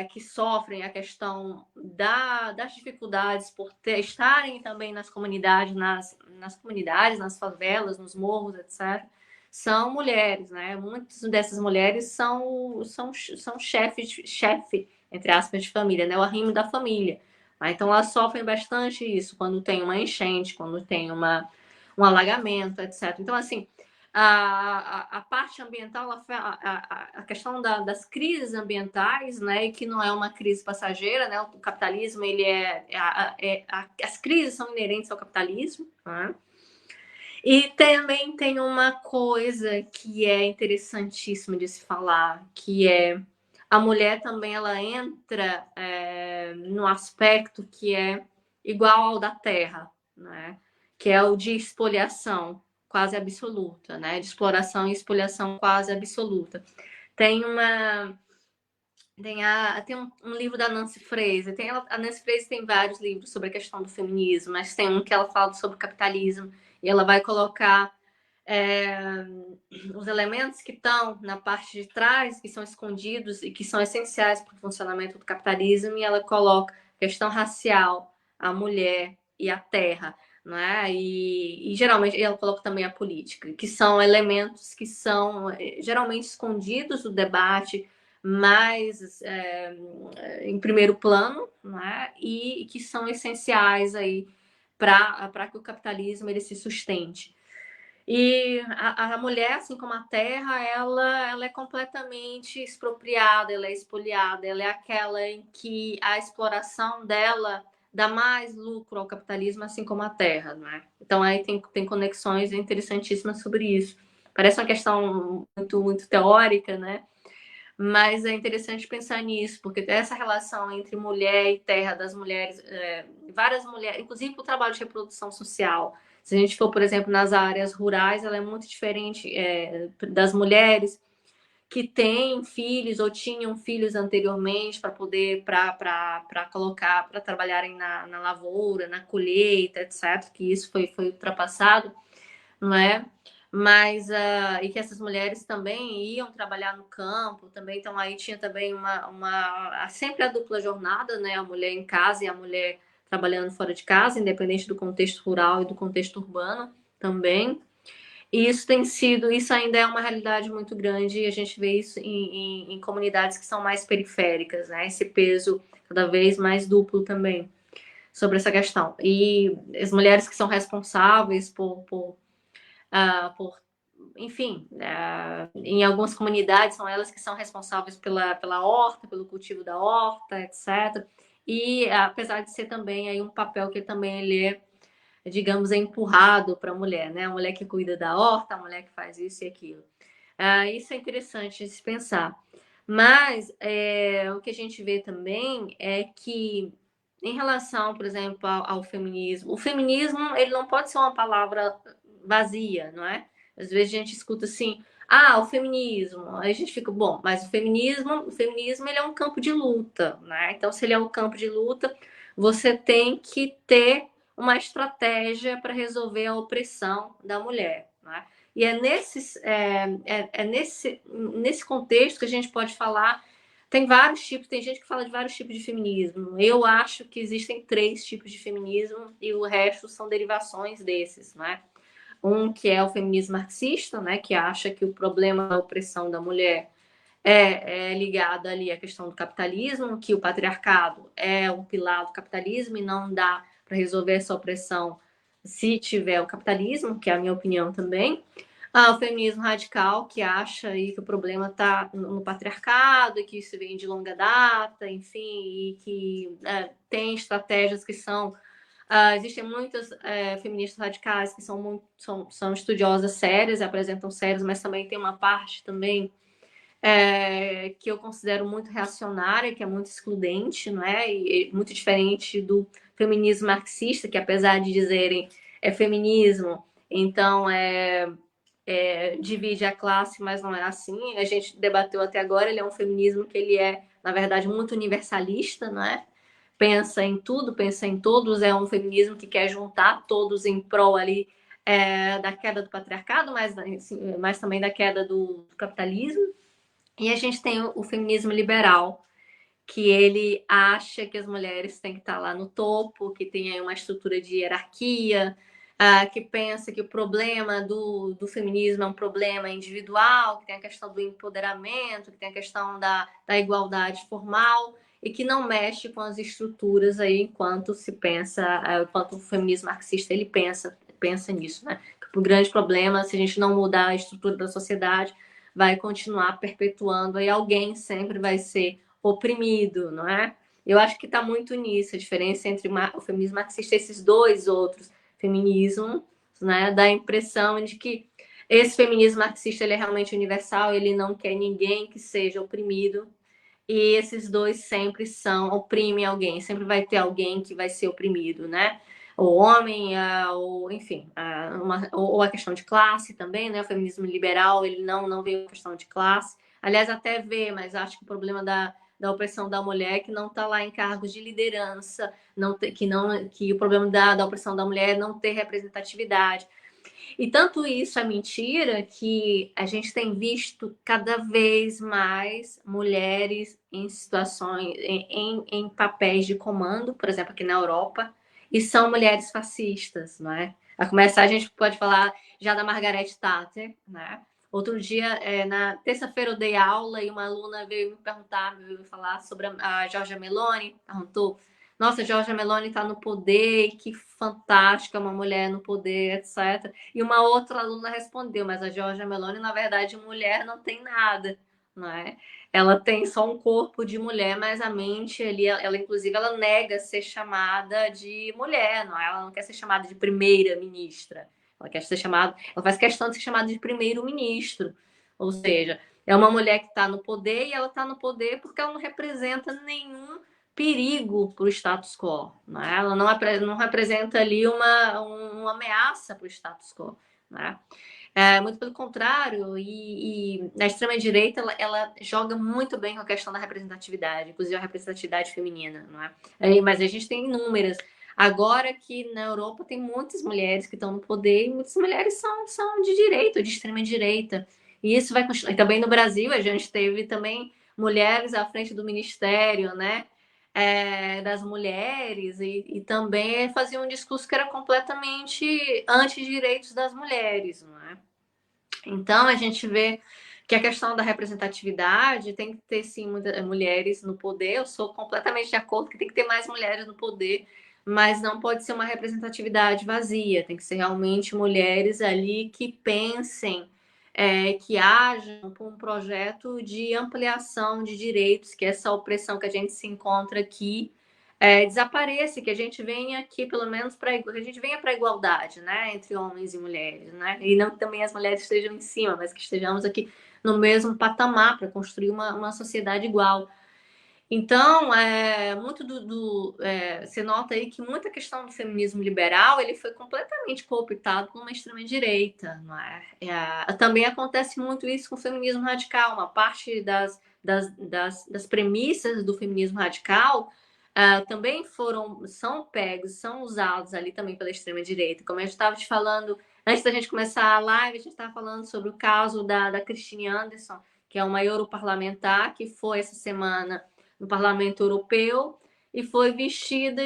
que sofrem a questão das dificuldades por estarem também nas comunidades, nas comunidades, nas favelas, nos morros, etc., são mulheres, né? Muitas dessas mulheres são chefe, entre aspas, de família, né? O arrimo da família. Então, elas sofrem bastante isso quando tem uma enchente, quando tem um alagamento, etc. Então, assim, a parte ambiental, a questão das crises ambientais, né, e que não é uma crise passageira, né, o capitalismo, as crises são inerentes ao capitalismo, né? E também tem uma coisa que é interessantíssima de se falar, que é a mulher também ela entra no aspecto que é igual ao da terra, né? Que é o de expoliação quase absoluta, né? De exploração e expoliação quase absoluta. Tem uma tem um livro da Nancy Fraser. A Nancy Fraser tem vários livros sobre a questão do feminismo, mas tem um que ela fala sobre o capitalismo e ela vai colocar os elementos que estão na parte de trás, que são escondidos e que são essenciais para o funcionamento do capitalismo, e ela coloca a questão racial, a mulher e a terra. Não é? E geralmente ela coloca também a política, que são elementos que são geralmente escondidos do debate, mais em primeiro plano, não é? E que são essenciais aí para que o capitalismo ele se sustente. E a mulher, assim como a terra, ela é completamente expropriada, ela é expoliada, ela é aquela em que a exploração dela dá mais lucro ao capitalismo, assim como a terra, né? Então aí tem conexões interessantíssimas sobre isso. Parece uma questão muito, muito teórica, né? Mas é interessante pensar nisso, porque essa relação entre mulher e terra das mulheres, várias mulheres, inclusive o trabalho de reprodução social. Se a gente for, por exemplo, nas áreas rurais, ela é muito diferente das mulheres que têm filhos ou tinham filhos anteriormente para poder para colocar, para trabalharem na lavoura, na colheita, etc. Que isso foi ultrapassado, não é? Mas e que essas mulheres também iam trabalhar no campo, também, então aí tinha também sempre a dupla jornada, né? A mulher em casa e a mulher trabalhando fora de casa, independente do contexto rural e do contexto urbano também. E isso ainda é uma realidade muito grande, e a gente vê isso em comunidades que são mais periféricas, né? Esse peso cada vez mais duplo também sobre essa questão. E as mulheres que são responsáveis por enfim, em algumas comunidades são elas que são responsáveis pela horta, pelo cultivo da horta, etc. E apesar de ser também aí um papel que também ele digamos, empurrado para a mulher, né? A mulher que cuida da horta, a mulher que faz isso e aquilo. Isso é interessante de se pensar. Mas o que a gente vê também é que, em relação, por exemplo, ao feminismo, o feminismo ele não pode ser uma palavra vazia, não é? Às vezes a gente escuta assim, o feminismo, aí a gente fica, bom, mas o feminismo ele é um campo de luta, né? Então, se ele é um campo de luta, você tem que ter uma estratégia para resolver a opressão da mulher, né? E nesse contexto que a gente pode falar. Tem vários tipos, tem gente que fala de vários tipos de feminismo. Eu acho que existem 3 tipos de feminismo e o resto são derivações desses, né? Um que é o feminismo marxista, né? Que acha que o problema da opressão da mulher é ligado ali à questão do capitalismo, que o patriarcado é um pilar do capitalismo e não dá para resolver essa opressão se tiver o capitalismo, que é a minha opinião também. O feminismo radical, que acha aí que o problema está no patriarcado e que isso vem de longa data, enfim, e que tem estratégias que são. Existem muitas feministas radicais que são estudiosas sérias, apresentam sérias, mas também tem uma parte também que eu considero muito reacionária, que é muito excludente, não é? E muito diferente do feminismo marxista, que apesar de dizerem feminismo, então divide a classe, mas não é assim. A gente debateu até agora, ele é um feminismo que ele é, na verdade, muito universalista, não é? Pensa em tudo, pensa em todos, é um feminismo que quer juntar todos em prol ali da queda do patriarcado, mas também da queda do capitalismo. E a gente tem o feminismo liberal, que ele acha que as mulheres têm que estar lá no topo, que tem aí uma estrutura de hierarquia, que pensa que o problema do feminismo é um problema individual, que tem a questão do empoderamento, que tem a questão da igualdade formal, e que não mexe com as estruturas aí enquanto se pensa, enquanto o feminismo marxista ele pensa nisso, né? Que o grande problema, se a gente não mudar a estrutura da sociedade, vai continuar perpetuando, aí alguém sempre vai ser oprimido, não é? Eu acho que está muito nisso, a diferença entre o feminismo marxista e esses 2 outros feminismos, né? Dá a impressão de que esse feminismo marxista ele é realmente universal, ele não quer ninguém que seja oprimido, e esses 2 sempre oprimem alguém, sempre vai ter alguém que vai ser oprimido, né? O homem, ou enfim, ou a questão de classe também, né? O feminismo liberal, ele não vê a questão de classe. Aliás, até vê, mas acho que o problema da opressão da mulher é que não está lá em cargos de liderança, que o problema da opressão da mulher é não ter representatividade. E tanto isso é mentira que a gente tem visto cada vez mais mulheres em situações, em papéis de comando, por exemplo, aqui na Europa, e são mulheres fascistas, não é? A começar, a gente pode falar já da Margaret Thatcher, né? Outro dia, na terça-feira, eu dei aula e uma aluna veio veio me falar sobre a Giorgia Meloni, perguntou: nossa, Giorgia Meloni está no poder, que fantástica, uma mulher no poder, etc. E uma outra aluna respondeu, mas a Giorgia Meloni, na verdade, mulher não tem nada, não é? Ela tem só um corpo de mulher, mas a mente ali, ela inclusive, ela nega ser chamada de mulher, não é? Ela não quer ser chamada de primeira-ministra. Ela faz questão de ser chamada de primeiro-ministro. Ou seja, é uma mulher que está no poder e ela está no poder porque ela não representa nenhum perigo para o status quo, né? Ela não representa ali uma ameaça para o status quo, né? Muito pelo contrário, e a extrema-direita ela joga muito bem com a questão da representatividade, inclusive a representatividade feminina, não é? Mas a gente tem inúmeras. Agora que na Europa tem muitas mulheres que estão no poder e muitas mulheres são de direita, de extrema-direita. E isso vai continuar. E também no Brasil a gente teve também mulheres à frente do ministério, né? Das mulheres e também fazia um discurso que era completamente anti-direitos das mulheres, não é? Então a gente vê que a questão da representatividade tem que ter sim muitas mulheres no poder. Eu sou completamente de acordo que tem que ter mais mulheres no poder, mas não pode ser uma representatividade vazia. Tem que ser realmente mulheres ali que pensem, que hajam por um projeto de ampliação de direitos, que essa opressão que a gente se encontra aqui desapareça, que a gente venha aqui, pelo menos, que a gente venha para a igualdade, né, entre homens e mulheres, né, e não que também as mulheres estejam em cima, mas que estejamos aqui no mesmo patamar para construir uma sociedade igual. Então, você nota aí que muita questão do feminismo liberal ele foi completamente cooptado por uma extrema-direita, não é? Também acontece muito isso com o feminismo radical. Uma parte das premissas do feminismo radical também são pegos, são usados ali também pela extrema-direita. Como eu estava te falando, antes da gente começar a live, a gente estava falando sobre o caso da Christine Anderson, que é uma europarlamentar que foi essa semana no Parlamento Europeu e foi vestida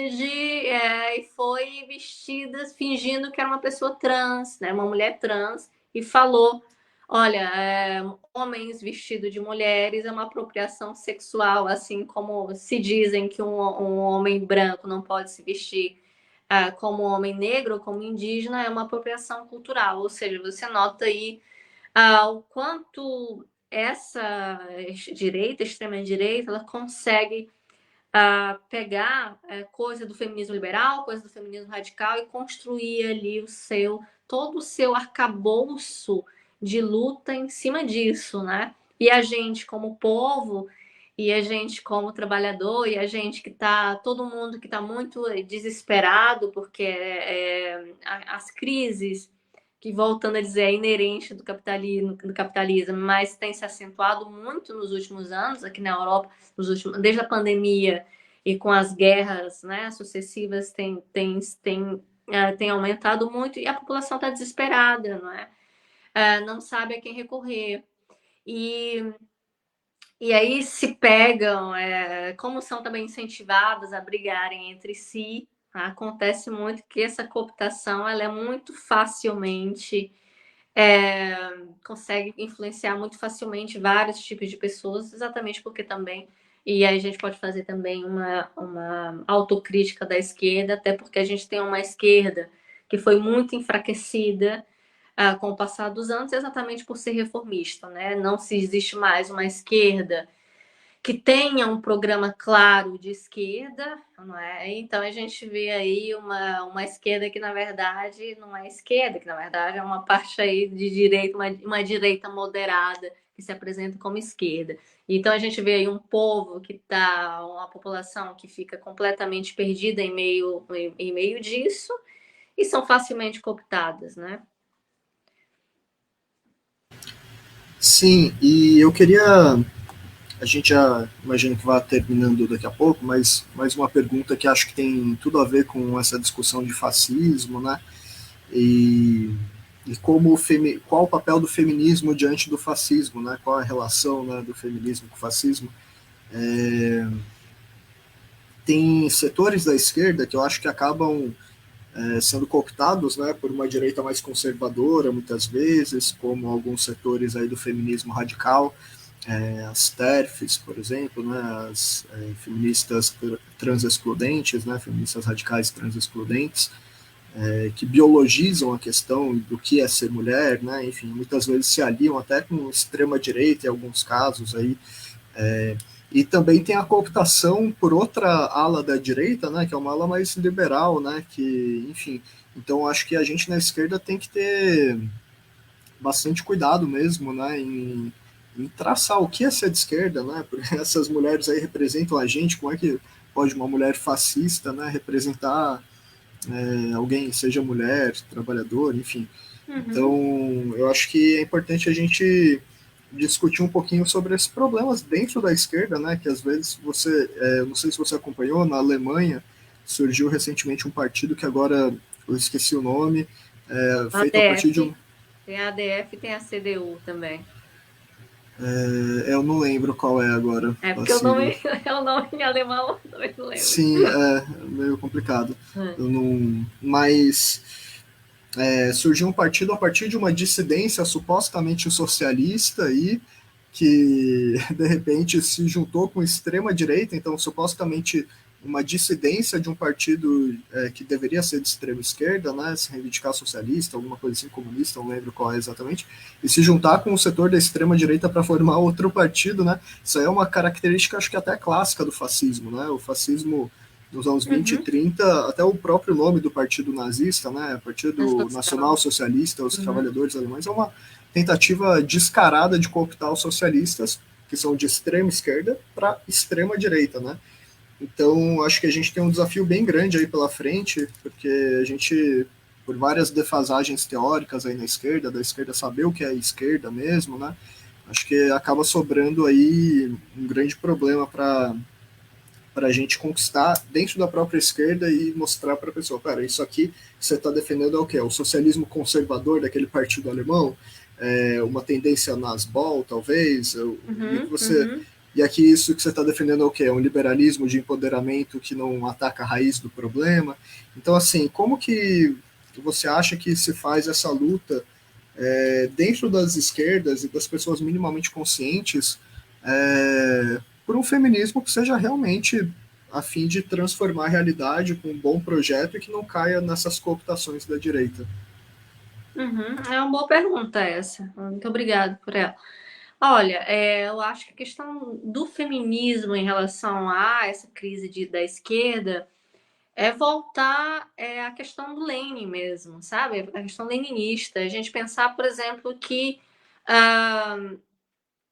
fingindo que era uma pessoa trans, né, uma mulher trans, e falou: olha, homens vestidos de mulheres é uma apropriação sexual, assim como se dizem que um homem branco não pode se vestir como homem negro ou como indígena, é uma apropriação cultural. Ou seja, você nota aí o quanto essa direita, extrema-direita, ela consegue pegar coisa do feminismo liberal, coisa do feminismo radical e construir ali todo o seu arcabouço de luta em cima disso, né? E a gente, como povo, e a gente, como trabalhador, e a gente todo mundo que está muito desesperado, porque as crises que, voltando a dizer, é inerente do capitalismo, mas tem se acentuado muito nos últimos anos aqui na Europa, desde a pandemia e com as guerras, né, sucessivas, tem aumentado muito e a população está desesperada, não é? Não sabe a quem recorrer. E aí se pegam, como são também incentivadas a brigarem entre si, acontece muito que essa cooptação ela é muito facilmente consegue influenciar muito facilmente vários tipos de pessoas, exatamente porque também, e aí a gente pode fazer também uma autocrítica da esquerda, até porque a gente tem uma esquerda que foi muito enfraquecida com o passar dos anos, exatamente por ser reformista, né? Não se existe mais uma esquerda que tenha um programa claro de esquerda, não é? Então a gente vê aí uma esquerda que na verdade não é esquerda, que na verdade é uma parte aí de direita, uma direita moderada que se apresenta como esquerda. Então a gente vê aí um povo uma população que fica completamente perdida em meio disso e são facilmente cooptadas, né? Sim, e eu queria. A gente já imagina que vai terminando daqui a pouco, mas mais uma pergunta que acho que tem tudo a ver com essa discussão de fascismo, né? E, e qual o papel do feminismo diante do fascismo, né? Qual a relação, né, do feminismo com o fascismo? Tem setores da esquerda que eu acho que acabam sendo cooptados, né, por uma direita mais conservadora, muitas vezes, como alguns setores aí do feminismo radical, as TERFs, por exemplo, né, as feministas transexcludentes, né, feministas radicais transexcludentes, que biologizam a questão do que é ser mulher, né, enfim, muitas vezes se aliam até com extrema-direita em alguns casos aí, e também tem a cooptação por outra ala da direita, né, que é uma ala mais liberal, né, que, enfim, então acho que a gente na esquerda tem que ter bastante cuidado mesmo, né, em traçar o que é ser de esquerda, né, porque essas mulheres aí representam a gente, como é que pode uma mulher fascista, né, representar alguém, seja mulher, trabalhador, enfim. Então, eu acho que é importante a gente discutir um pouquinho sobre esses problemas dentro da esquerda, né? Que às vezes não sei se você acompanhou, na Alemanha surgiu recentemente um partido que agora eu esqueci o nome, feito a partir de um. Tem a ADF e tem a CDU também. Eu não lembro qual é agora. Porque o nome em alemão, também não lembro. Sim, é meio complicado. Eu não, mas surgiu um partido a partir de uma dissidência supostamente socialista e que de repente se juntou com extrema direita, então supostamente uma dissidência de um partido que deveria ser de extrema esquerda, né, se reivindicar socialista, alguma coisa assim, comunista, não lembro qual é exatamente, e se juntar com o setor da extrema direita para formar outro partido, né, isso aí é uma característica, acho que até clássica do fascismo, né, o fascismo nos anos 20 e Uhum. 30, até o próprio nome do partido nazista, né, Partido Nacional Nacional. Socialista, os Uhum. trabalhadores alemães, é uma tentativa descarada de cooptar os socialistas, que são de extrema esquerda, para extrema direita, né? Então, acho que a gente tem um desafio bem grande aí pela frente, porque a gente, por várias defasagens teóricas aí na esquerda, da esquerda saber o que é esquerda mesmo, né? Acho que acaba sobrando aí um grande problema para a gente conquistar dentro da própria esquerda e mostrar para a pessoa, cara, isso aqui que você está defendendo é o quê? O socialismo conservador daquele partido alemão? Uma tendência nasbol, talvez? E que Uhum. você Uhum. e aqui isso que você está defendendo é o quê? É um liberalismo de empoderamento que não ataca a raiz do problema. Então, assim, como que você acha que se faz essa luta dentro das esquerdas e das pessoas minimamente conscientes por um feminismo que seja realmente a fim de transformar a realidade com um bom projeto e que não caia nessas cooptações da direita? Uhum. É uma boa pergunta essa. Muito obrigada por ela. Olha, eu acho que a questão do feminismo em relação a essa crise da esquerda é voltar à questão do Lenin mesmo, sabe? A questão leninista. A gente pensar, por exemplo, que ah,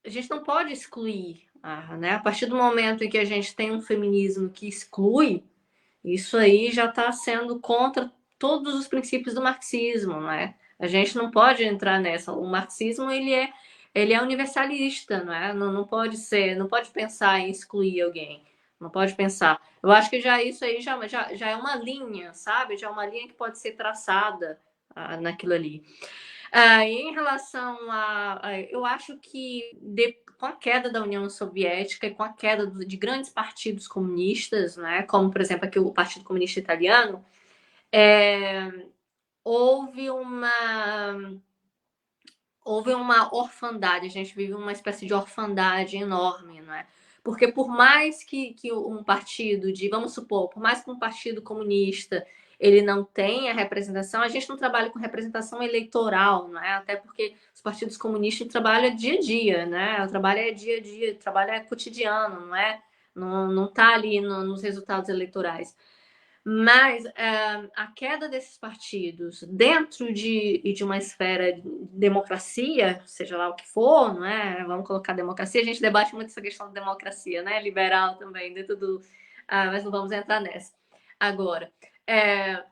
a gente não pode excluir, né? A partir do momento em que a gente tem um feminismo que exclui, isso aí já está sendo contra todos os princípios do marxismo, né? A gente não pode entrar nessa. O marxismo ele é universalista, não é? Não, não pode ser, não pode pensar em excluir alguém, não pode pensar. Eu acho que já isso aí já é uma linha, sabe? Já é uma linha que pode ser traçada naquilo ali. E em relação eu acho que com a queda da União Soviética e com a queda de grandes partidos comunistas, né, como por exemplo aqui o Partido Comunista Italiano, é, houve uma houve uma orfandade, a gente vive uma espécie de orfandade enorme, não é? Porque por mais que um partido vamos supor, por mais que um partido comunista ele não tenha representação, a gente não trabalha com representação eleitoral, não é? Até porque os partidos comunistas trabalham dia a dia, né? O trabalho é dia a dia, o trabalho é cotidiano, não é? Não está ali nos resultados eleitorais. Mas a queda desses partidos dentro de uma esfera de democracia, seja lá o que for, não é? Vamos colocar democracia, a gente debate muito essa questão da democracia, né? Liberal também, dentro do. Mas não vamos entrar nessa. Agora,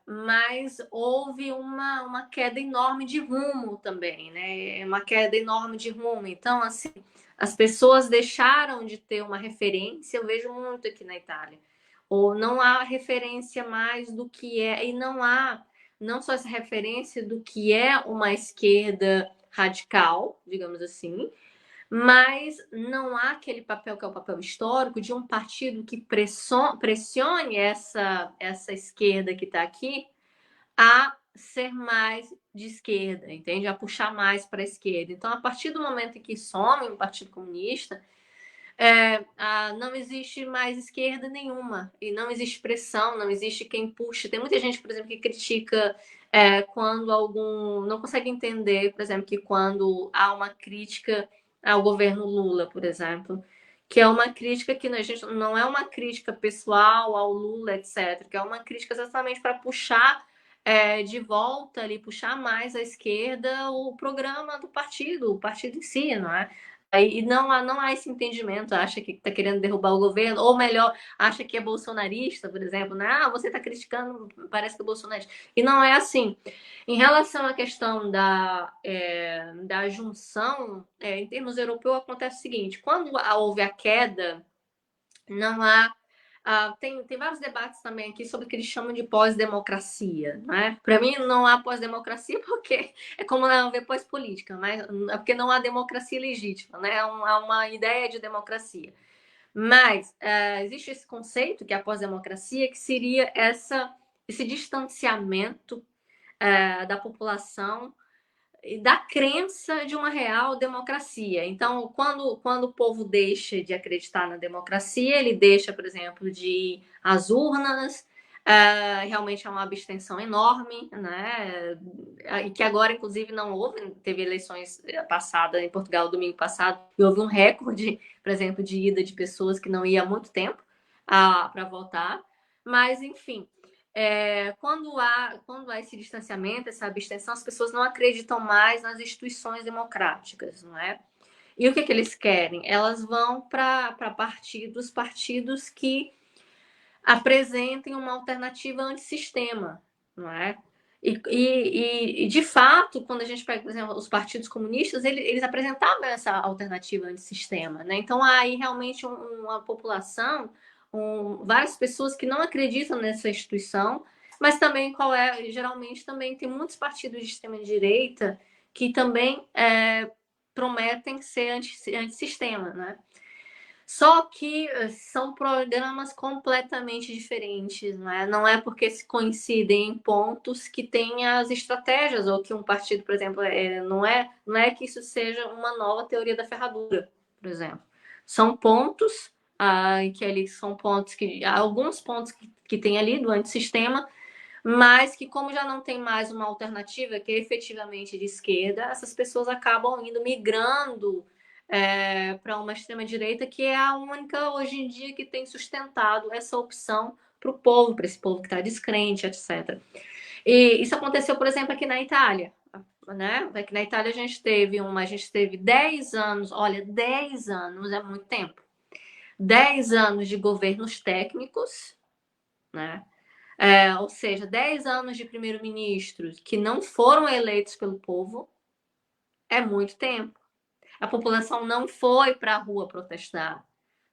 mas houve uma queda enorme de rumo também, né? Uma queda enorme de rumo. Então, assim, as pessoas deixaram de ter uma referência, eu vejo muito aqui na Itália ou não há referência mais do que e não há não só essa referência do que é uma esquerda radical, digamos assim, mas não há aquele papel que é o papel histórico de um partido que pressione essa esquerda que está aqui a ser mais de esquerda, entende? A puxar mais para a esquerda. Então, a partir do momento em que some o Partido Comunista, não existe mais esquerda nenhuma, e não existe pressão, não existe quem puxe. Tem muita gente, por exemplo, que critica quando algum. Não consegue entender, por exemplo, que quando há uma crítica ao governo Lula, por exemplo, que é uma crítica que a gente não é uma crítica pessoal ao Lula, etc., que é uma crítica exatamente para puxar de volta ali, puxar mais à esquerda o programa do partido, o partido em si, não é? E não há esse entendimento, acha que está querendo derrubar o governo, ou melhor, acha que é bolsonarista, por exemplo, né? Você está criticando, parece que é bolsonarista. E não é assim. Em relação à questão da junção, em termos europeus, acontece o seguinte: quando houve a queda, não há tem vários debates também aqui sobre o que eles chamam de pós-democracia. Né? Para mim, não há pós-democracia porque é como não haver pós-política, mas é porque não há democracia legítima, né? Há uma ideia de democracia. Mas existe esse conceito, que é a pós-democracia, que seria esse distanciamento da população da crença de uma real democracia. Então, quando o povo deixa de acreditar na democracia, ele deixa, por exemplo, de ir às urnas, realmente é uma abstenção enorme, né? E que agora, inclusive, não houve, teve eleições passadas em Portugal domingo passado, e houve um recorde, por exemplo, de ida de pessoas que não iam há muito tempo para votar. Mas, enfim, quando há esse distanciamento, essa abstenção, as pessoas não acreditam mais nas instituições democráticas, não é? E o que eles querem? Elas vão para partidos que apresentem uma alternativa antissistema, não é? E, de fato, quando a gente pega, por exemplo, os partidos comunistas, eles apresentavam essa alternativa antissistema, né? Então, há aí realmente uma população, várias pessoas que não acreditam nessa instituição, mas também geralmente também tem muitos partidos de extrema-direita que também prometem ser antissistema, né? Só que são programas completamente diferentes, né? Não é porque se coincidem em pontos que tem as estratégias, ou que um partido, por exemplo, não é que isso seja uma nova teoria da ferradura, por exemplo. São pontos que ali são pontos que. Alguns pontos que tem ali do antissistema, mas que, como já não tem mais uma alternativa que é efetivamente de esquerda, essas pessoas acabam migrando para uma extrema-direita, que é a única hoje em dia que tem sustentado essa opção para o povo, para esse povo que está descrente, etc. E isso aconteceu, por exemplo, aqui na Itália. Né? Aqui na Itália a gente teve 10 anos, olha, 10 anos é muito tempo. 10 anos de governos técnicos, né? Ou seja, 10 anos de primeiro-ministros que não foram eleitos pelo povo é muito tempo. A população não foi para a rua protestar.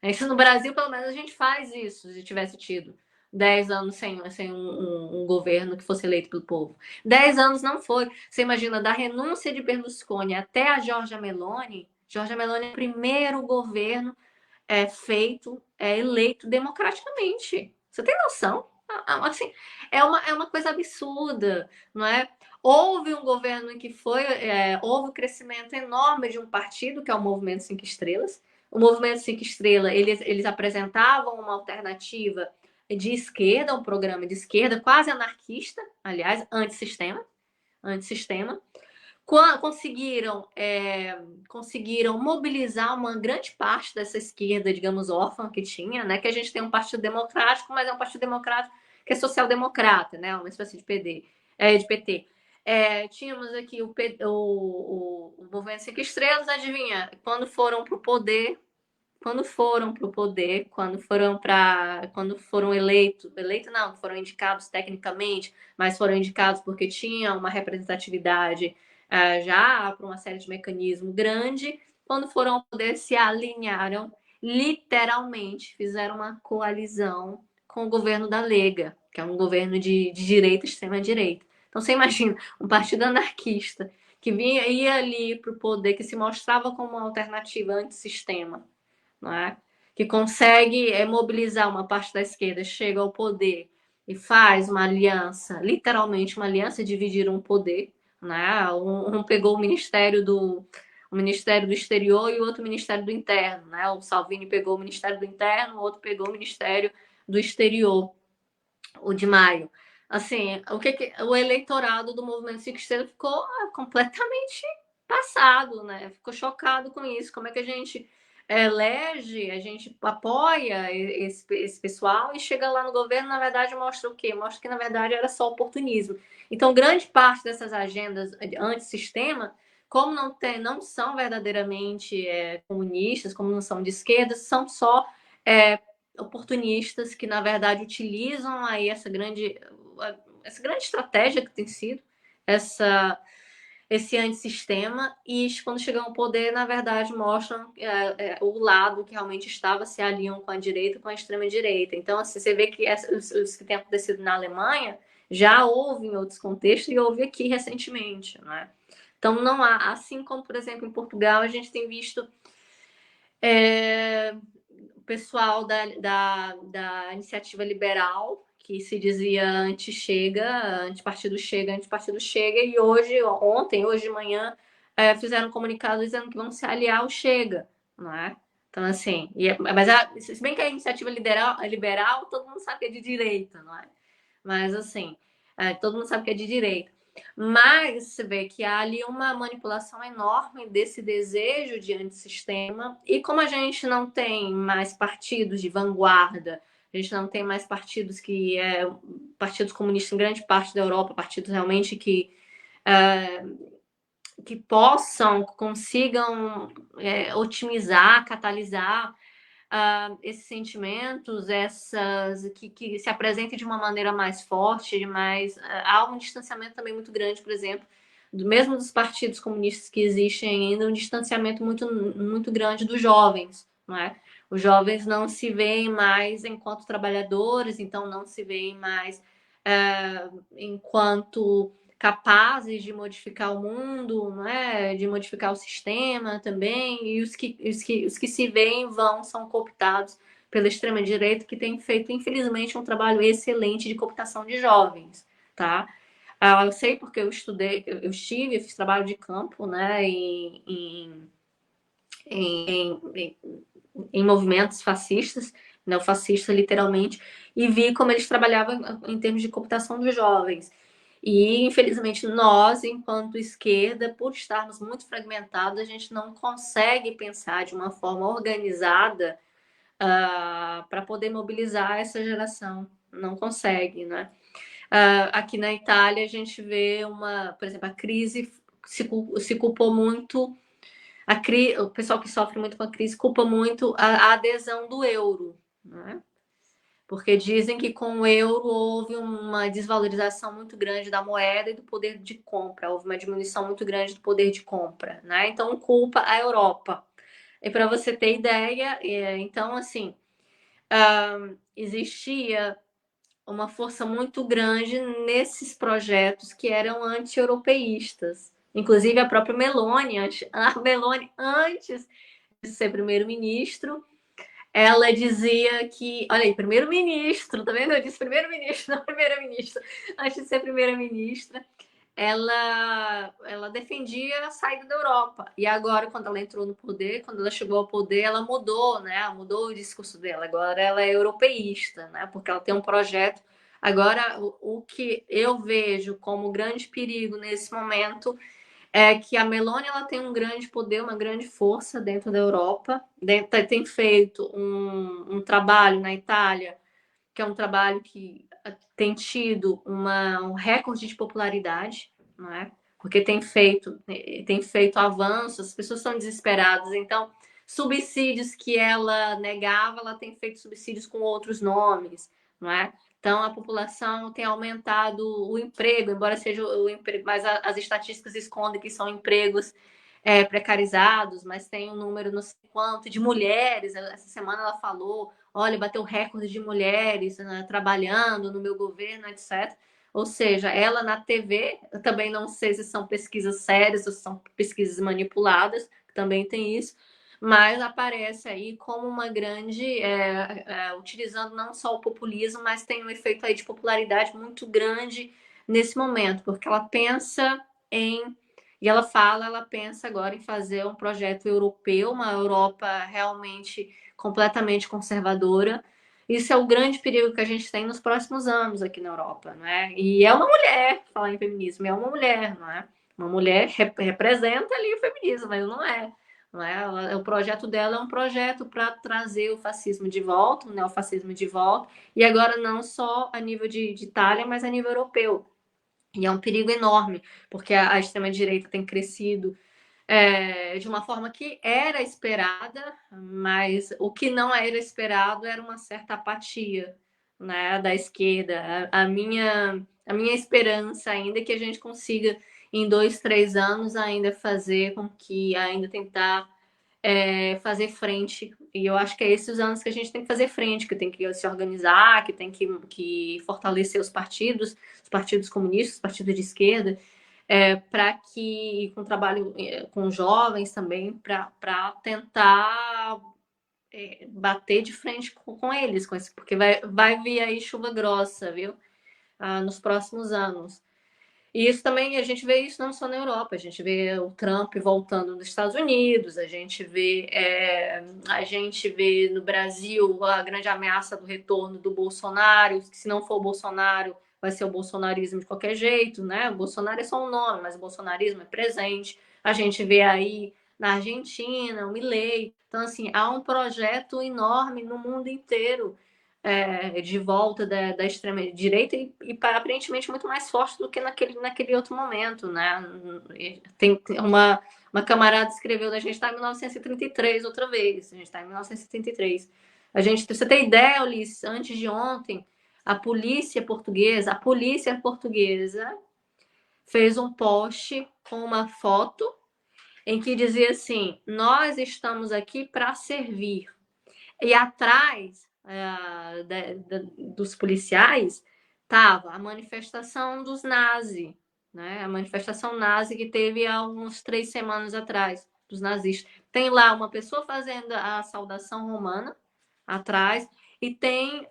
Isso no Brasil, pelo menos, a gente faz isso, se tivesse tido 10 anos sem um governo que fosse eleito pelo povo. 10 anos não foi. Você imagina, da renúncia de Berlusconi até a Giorgia Meloni é o primeiro governo eleito democraticamente. Você tem noção? Assim, é uma coisa absurda, não é? Houve um governo em que houve um crescimento enorme de um partido, que é o Movimento Cinco Estrelas. O Movimento Cinco Estrelas, eles apresentavam uma alternativa de esquerda, um programa de esquerda, quase anarquista, aliás, antissistema. Conseguiram mobilizar uma grande parte dessa esquerda, digamos, órfã que tinha, né? Que a gente tem um partido democrático, mas é um partido democrático que é social-democrata, né? Uma espécie de PT. Tínhamos aqui o Movimento Cinco Estrelas, adivinha? Quando foram foram indicados tecnicamente, mas foram indicados porque tinham uma representatividade já para uma série de mecanismos grande. Quando foram ao poder, se alinharam, literalmente fizeram uma coalizão com o governo da Lega, que é um governo de direita, extrema-direita. Então você imagina um partido anarquista que ia ali para o poder, que se mostrava como uma alternativa antissistema, não é? Que consegue mobilizar uma parte da esquerda, chega ao poder e faz uma aliança, literalmente uma aliança, dividir um poder, né? Um pegou o Ministério do Exterior e o outro Ministério do Interno, né? O Salvini pegou o Ministério do Interno, o outro pegou o Ministério do Exterior, o de Maio. Assim, o eleitorado do Movimento Cinco Estrelas ficou completamente passado, né? Ficou chocado com isso. Como é que a gente elege, a gente apoia esse pessoal e chega lá no governo, na verdade, mostra o quê? Mostra que, na verdade, era só oportunismo. Então, grande parte dessas agendas antissistema, como não são verdadeiramente comunistas, como não são de esquerda, são só oportunistas que, na verdade, utilizam aí essa grande estratégia que tem sido esse antissistema, e quando chegam ao poder, na verdade, mostram o lado que realmente estava, se aliam com a direita, com a extrema-direita. Então, assim, você vê que os que tem acontecido na Alemanha já houve em outros contextos e houve aqui recentemente, não é? Então, não há, assim como, por exemplo, em Portugal, a gente tem visto o pessoal da iniciativa liberal, que se dizia anti-Chega, anti-partido Chega, e hoje de manhã, fizeram um comunicado dizendo que vão se aliar ao Chega, não é? Então, assim, se bem que a iniciativa liberal, todo mundo sabe que é de direita, não é? Mas, assim, todo mundo sabe que é de direita. Mas você vê que há ali uma manipulação enorme desse desejo de antissistema, e como a gente não tem mais partidos de vanguarda A gente não tem mais partidos partidos comunistas em grande parte da Europa, partidos realmente que possam, consigam otimizar, catalisar esses sentimentos, que se apresentem de uma maneira mais forte, há um distanciamento também muito grande, por exemplo, mesmo dos partidos comunistas que existem ainda, um distanciamento muito, muito grande dos jovens, não é? Os jovens não se veem mais enquanto trabalhadores, então não se veem mais enquanto capazes de modificar o mundo, não é? De modificar o sistema também, e os que se veem são cooptados pela extrema-direita, que tem feito, infelizmente, um trabalho excelente de cooptação de jovens, tá? Eu sei porque fiz trabalho de campo, né, em movimentos fascistas, neofascistas, literalmente, e vi como eles trabalhavam em termos de cooptação dos jovens. E, infelizmente, nós, enquanto esquerda, por estarmos muito fragmentados, a gente não consegue pensar de uma forma organizada para poder mobilizar essa geração. Não consegue, né? Aqui na Itália, a gente vê por exemplo, a crise se culpou muito, o pessoal que sofre muito com a crise culpa muito a adesão do euro, né? Porque dizem que com o euro houve uma desvalorização muito grande da moeda e do poder de compra, houve uma diminuição muito grande do poder de compra, né? Então culpa a Europa. E para você ter ideia, então assim, existia uma força muito grande nesses projetos que eram anti-europeístas. Inclusive a própria Meloni, antes de ser primeiro-ministro, ela dizia que, olha aí, primeiro-ministro, tá vendo? Eu disse primeiro-ministro, não primeira-ministra. Antes de ser primeira-ministra, ela defendia a saída da Europa. E agora, quando ela entrou no poder, quando ela chegou ao poder, ela mudou, né? Ela mudou o discurso dela. Agora ela é europeísta, né? Porque ela tem um projeto. Agora, o que eu vejo como grande perigo nesse momento é que a Meloni ela tem um grande poder, uma grande força dentro da Europa. Tem feito um trabalho na Itália, que é um trabalho que tem tido um recorde de popularidade, não é? Porque tem feito avanços, as pessoas estão desesperadas, então subsídios que ela negava, ela tem feito subsídios com outros nomes, não é? Então a população tem aumentado o emprego, embora seja o emprego, mas as estatísticas escondem que são empregos precarizados, mas tem um número não sei quanto de mulheres. Essa semana ela falou, olha, bateu recorde de mulheres, né, trabalhando no meu governo, etc. Ou seja, ela na TV, eu também não sei se são pesquisas sérias ou se são pesquisas manipuladas, também tem isso, mas aparece aí como uma grande, utilizando não só o populismo, mas tem um efeito aí de popularidade muito grande nesse momento, porque ela pensa ela pensa agora em fazer um projeto europeu, uma Europa realmente completamente conservadora. Isso é o grande perigo que a gente tem nos próximos anos aqui na Europa, não é? E é uma mulher, falar em feminismo, é uma mulher, não é? Uma mulher representa ali o feminismo, mas não é. Não é? O projeto dela é um projeto para trazer o fascismo de volta, o neofascismo de volta, e agora não só a nível de Itália, mas a nível europeu. E é um perigo enorme, porque a extrema-direita tem crescido de uma forma que era esperada, mas o que não era esperado era uma certa apatia, né, da esquerda. A minha esperança ainda é que a gente consiga, em 2, 3 anos, ainda fazer com que, ainda tentar fazer frente. E eu acho que é esses os anos que a gente tem que fazer frente, que tem que se organizar, que tem que fortalecer os partidos comunistas, os partidos de esquerda, para que, com trabalho com jovens também, para tentar bater de frente com eles, porque vai vir aí chuva grossa, viu? Nos próximos anos. E isso também, a gente vê isso não só na Europa, a gente vê o Trump voltando nos Estados Unidos, a gente vê no Brasil a grande ameaça do retorno do Bolsonaro, que se não for o Bolsonaro, vai ser o bolsonarismo de qualquer jeito, né? O Bolsonaro é só um nome, mas o bolsonarismo é presente. A gente vê aí na Argentina, o Milei. Então, assim, há um projeto enorme no mundo inteiro de volta da extrema-direita e aparentemente muito mais forte do que naquele outro momento, né? Tem uma camarada escreveu, a gente está em 1933 outra vez, a gente está em 1933. Você tem ideia, Ulisses, antes de ontem, a polícia portuguesa fez um post com uma foto em que dizia assim: nós estamos aqui para servir. E atrás dos policiais estava a manifestação dos nazis, né? A manifestação nazi que teve há uns 3 semanas atrás, dos nazistas. Tem lá uma pessoa fazendo a saudação romana atrás, e tem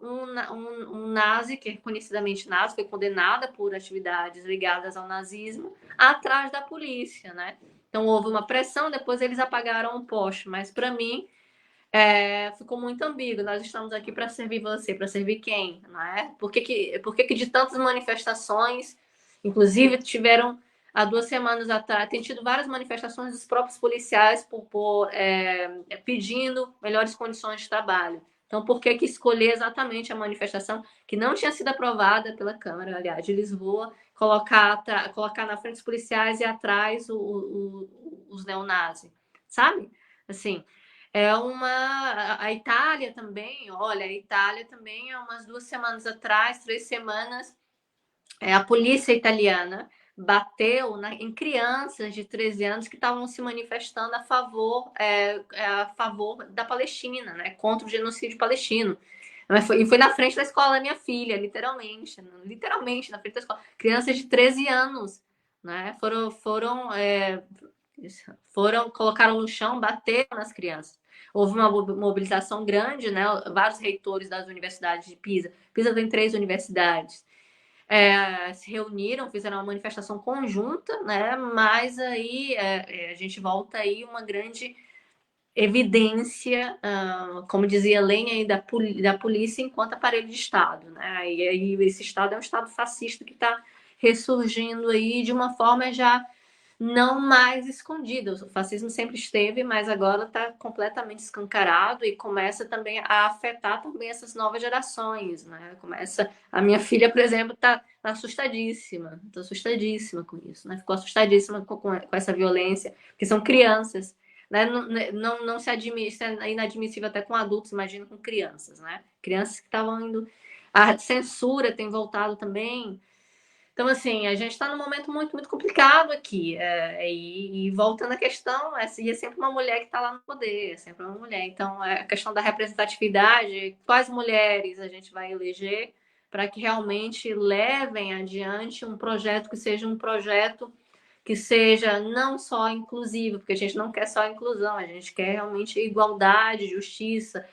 um nazi, que é conhecidamente nazi, foi condenada por atividades ligadas ao nazismo, atrás da polícia, né? Então houve uma pressão, depois eles apagaram o poste, mas para mim ficou muito ambíguo. Nós estamos aqui para servir você, para servir quem? Não é? Por que de tantas manifestações, inclusive tiveram há 2 semanas atrás, tem tido várias manifestações dos próprios policiais pedindo melhores condições de trabalho. Então, por que escolher exatamente a manifestação que não tinha sido aprovada pela Câmara, aliás, de Lisboa, colocar na frente dos policiais e atrás os neonazis, sabe? Assim, a Itália também, olha, a Itália também, há umas 2 semanas atrás, 3 semanas, a polícia italiana bateu em crianças de 13 anos que estavam se manifestando a favor da Palestina, né, contra o genocídio palestino. E foi na frente da escola da minha filha, literalmente na frente da escola. Crianças de 13 anos, né, colocaram no chão, bateram nas crianças. Houve uma mobilização grande, né? Vários reitores das universidades de Pisa. Pisa tem 3 universidades. Se reuniram, fizeram uma manifestação conjunta, né? Mas aí a gente volta aí uma grande evidência, como dizia Lenha, aí da polícia enquanto aparelho de Estado, né? E aí esse Estado é um Estado fascista que está ressurgindo aí de uma forma já não mais escondida. O fascismo sempre esteve, mas agora está completamente escancarado e começa também a afetar também essas novas gerações, né? A minha filha, por exemplo, está assustadíssima com isso, né? Ficou assustadíssima com essa violência, porque são crianças, né? Não se admite, isso é inadmissível até com adultos, imagina com crianças, né? Crianças que estavam indo. A censura tem voltado também. Então, assim, a gente está num momento muito, muito complicado aqui. E voltando à questão, é sempre uma mulher que está lá no poder, é sempre uma mulher. Então, a questão da representatividade, quais mulheres a gente vai eleger para que realmente levem adiante um projeto que seja não só inclusivo, porque a gente não quer só inclusão, a gente quer realmente igualdade, justiça,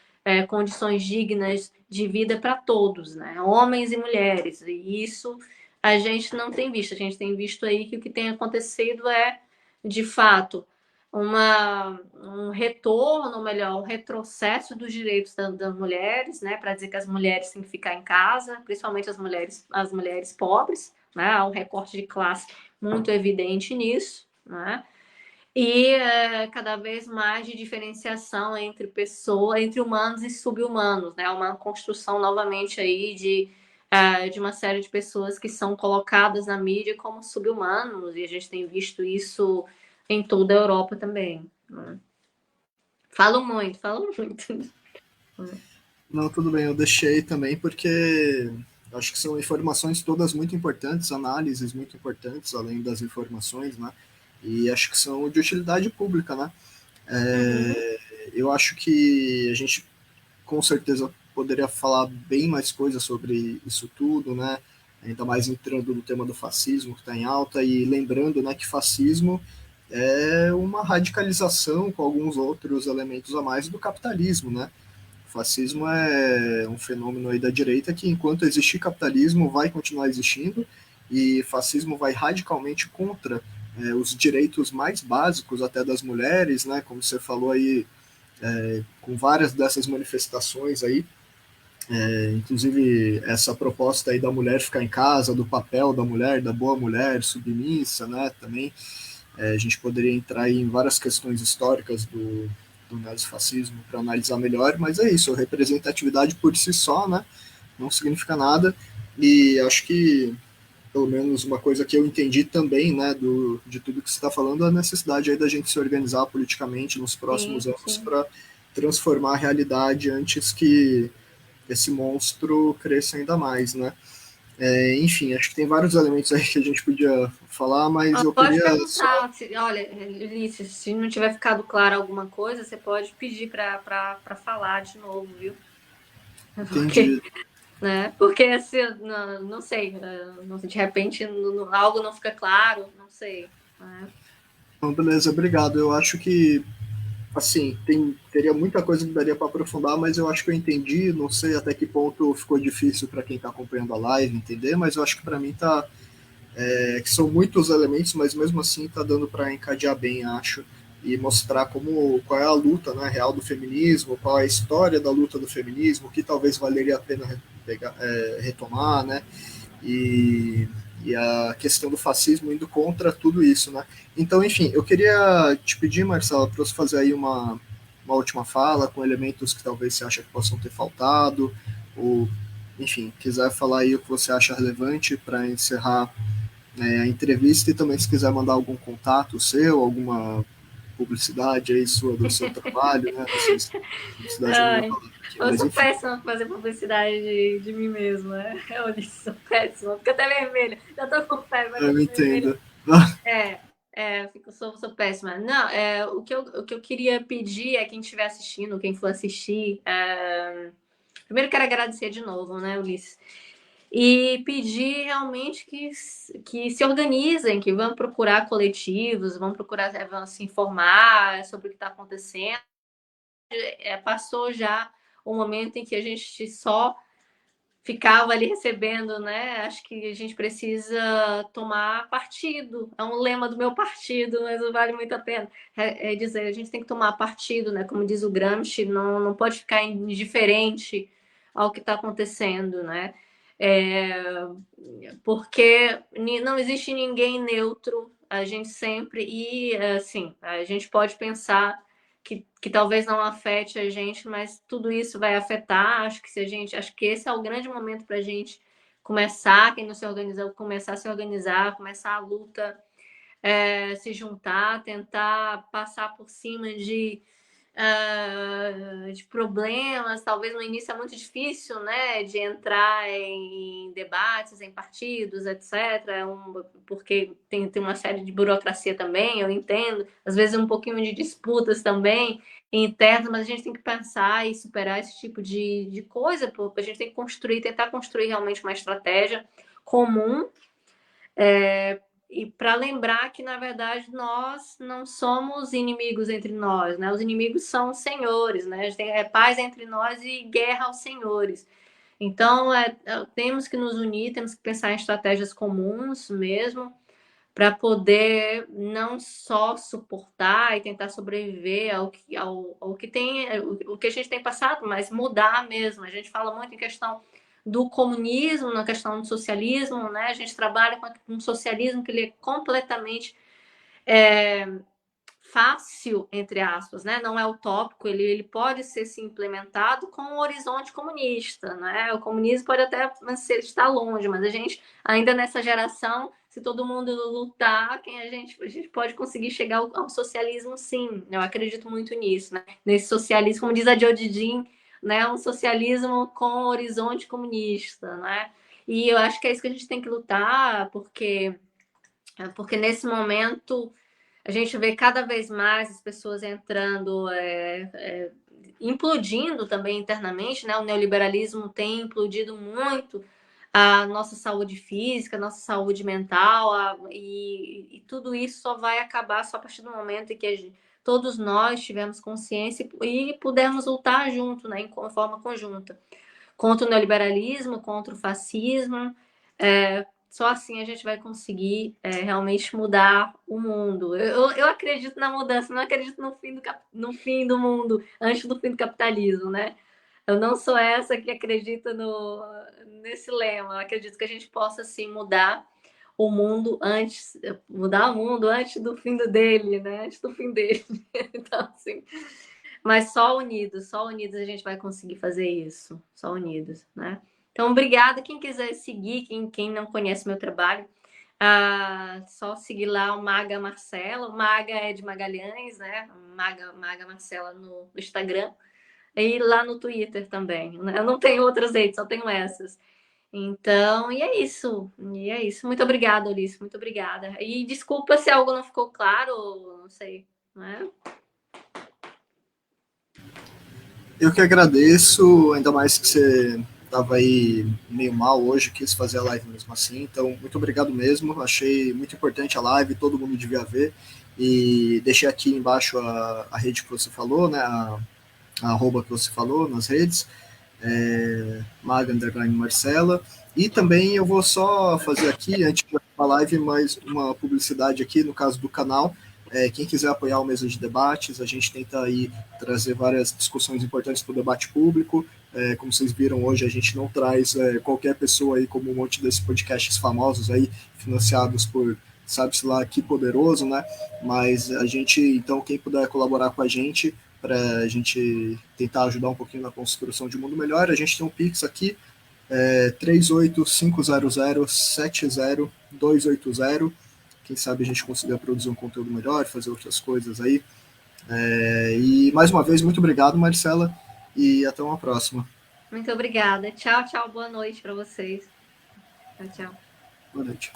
condições dignas de vida para todos, né? Homens e mulheres. E isso a gente não tem visto. A gente tem visto aí que o que tem acontecido é, de fato, um retorno, ou melhor, um retrocesso dos direitos das mulheres, né? Para dizer que as mulheres têm que ficar em casa, principalmente as mulheres pobres, né? Há um recorte de classe muito evidente nisso, né? E cada vez mais de diferenciação entre humanos e sub-humanos, né? Uma construção novamente aí de uma série de pessoas que são colocadas na mídia como sub-humanos, e a gente tem visto isso em toda a Europa também, né? Falo muito. Não, tudo bem, eu deixei também porque acho que são informações todas muito importantes, análises muito importantes, além das informações, né? E acho que são de utilidade pública, né? Eu acho que a gente com certeza poderia falar bem mais coisas sobre isso tudo, né? Ainda mais entrando no tema do fascismo que está em alta e lembrando, né, que fascismo é uma radicalização com alguns outros elementos a mais do capitalismo, né? O fascismo é um fenômeno aí da direita que, enquanto existir capitalismo, vai continuar existindo, e fascismo vai radicalmente contra os direitos mais básicos até das mulheres, né? Como você falou aí, com várias dessas manifestações aí, inclusive essa proposta aí da mulher ficar em casa, do papel da mulher, da boa mulher, submissa, né? Também a gente poderia entrar aí em várias questões históricas do nazifascismo para analisar melhor, mas é isso, a representatividade por si só, né, não significa nada, e acho que, pelo menos uma coisa que eu entendi também, né, de tudo que você está falando, é a necessidade aí da gente se organizar politicamente nos próximos Sim, anos sim. para transformar a realidade antes que esse monstro cresça ainda mais, né. Enfim, acho que tem vários elementos aí que a gente podia falar, mas Ó, eu pode queria só. perguntar, olha, Ulisses, se não tiver ficado claro alguma coisa, você pode pedir para falar de novo, viu? Porque, Entendi. né? Porque assim, não sei, de repente algo não fica claro, não sei. Né? Então, beleza, obrigado. Eu acho que, assim, teria muita coisa que daria para aprofundar, mas eu acho que eu entendi. Não sei até que ponto ficou difícil para quem está acompanhando a live entender, mas eu acho que para mim tá. Que são muitos elementos, mas mesmo assim tá dando para encadear bem, acho. E mostrar qual é a luta, né, real do feminismo, qual é a história da luta do feminismo, que talvez valeria a pena retomar, né? e, e a questão do fascismo indo contra tudo isso, né? Então, enfim, eu queria te pedir, Marcelo, para você fazer aí uma última fala com elementos que talvez você acha que possam ter faltado, ou, enfim, quiser falar aí o que você acha relevante para encerrar a entrevista e também se quiser mandar algum contato seu, alguma publicidade aí sua do seu trabalho, né? Publicidade não é a minha Ai, palavra aqui, eu mas sou enfim, péssima pra fazer publicidade de mim mesma. Eu sou péssima, fico até vermelha. Já tô com febre, mas já eu tô vermelha. entendo. É, sou péssima. Não, o que eu queria pedir é quem estiver assistindo, quem for assistir. Primeiro quero agradecer de novo, né, Ulisses? E pedir realmente que se organizem, que vão procurar coletivos, vão procurar vão se informar sobre o que está acontecendo. Passou já o momento em que a gente só ficava ali recebendo, né? Acho que a gente precisa tomar partido. É um lema do meu partido, mas não vale muito a pena. Dizer, a gente tem que tomar partido, né? Como diz o Gramsci, não pode ficar indiferente ao que está acontecendo, né? É, porque não existe ninguém neutro, a gente sempre, e assim, a gente pode pensar que talvez não afete a gente, mas tudo isso vai afetar. Acho que esse é o grande momento para a gente começar, quem não se organiza, começar a se organizar, começar a luta, se juntar, tentar passar por cima de problemas. Talvez no início é muito difícil, né, de entrar em debates, em partidos, etc. Porque tem uma série de burocracia também, eu entendo. Às vezes um pouquinho de disputas também internas, mas a gente tem que pensar e superar esse tipo de coisa, porque a gente tem que tentar construir realmente uma estratégia comum, e para lembrar que, na verdade, nós não somos inimigos entre nós, né? Os inimigos são os senhores, né? A gente tem paz entre nós e guerra aos senhores. Então, temos que nos unir, temos que pensar em estratégias comuns mesmo, para poder não só suportar e tentar sobreviver ao que tem, o que a gente tem passado, mas mudar mesmo. A gente fala muito em questão do comunismo, na questão do socialismo, né? A gente trabalha com um socialismo que ele é completamente fácil, entre aspas, né? Não é utópico, ele pode ser se implementado com um horizonte comunista, né? O comunismo pode até estar longe, mas a gente, ainda nessa geração, se todo mundo lutar, a gente pode conseguir chegar ao socialismo, sim. Eu acredito muito nisso, né? Nesse socialismo, como diz a Jodidin, né? Um socialismo com horizonte comunista, né? E eu acho que é isso que a gente tem que lutar, porque nesse momento a gente vê cada vez mais as pessoas entrando, implodindo também internamente, né? O neoliberalismo tem implodido muito a nossa saúde física, a nossa saúde mental, e tudo isso só vai acabar só a partir do momento em que todos nós tivermos consciência e pudermos lutar junto, né? Em forma conjunta, contra o neoliberalismo, contra o fascismo. Só assim a gente vai conseguir realmente mudar o mundo. Eu acredito na mudança, não acredito no fim do mundo, antes do fim do capitalismo, né? Eu não sou essa que acredita nesse lema. Eu acredito que a gente possa, sim, mudar o mundo antes do fim dele, né? Antes do fim dele. Então, assim, Mas só unidos a gente vai conseguir fazer isso. Só unidos, né? Então, obrigada. Quem quiser seguir, quem não conhece meu trabalho, só seguir lá o Maga Marcela. O Maga é de Magalhães, né? Maga Marcela no Instagram. E lá no Twitter também. Eu não tenho outras redes, só tenho essas. Então, e é isso. E é isso. Muito obrigada, Ulisses. Muito obrigada. E desculpa se algo não ficou claro, não sei, né? Eu que agradeço, ainda mais que você estava aí meio mal hoje, quis fazer a live mesmo assim. Então, muito obrigado mesmo. Achei muito importante a live, todo mundo devia ver. E deixei aqui embaixo a rede que você falou, né? A arroba que você falou nas redes, Maga Underline Marcela. E também eu vou só fazer aqui, antes da live, mais uma publicidade aqui, no caso do canal. Quem quiser apoiar o Mesa de Debates, a gente tenta aí trazer várias discussões importantes para o debate público. Como vocês viram hoje, a gente não traz qualquer pessoa aí, como um monte desses podcasts famosos aí, financiados por sabe-se lá que poderoso, né? Mas a gente, então, quem puder colaborar com a gente, para a gente tentar ajudar um pouquinho na construção de um mundo melhor, a gente tem um Pix aqui, 38500707280. Quem sabe a gente consiga produzir um conteúdo melhor, fazer outras coisas aí. E mais uma vez, muito obrigado, Marcela, e até uma próxima. Muito obrigada. Tchau, tchau. Boa noite para vocês. Tchau, tchau. Boa noite.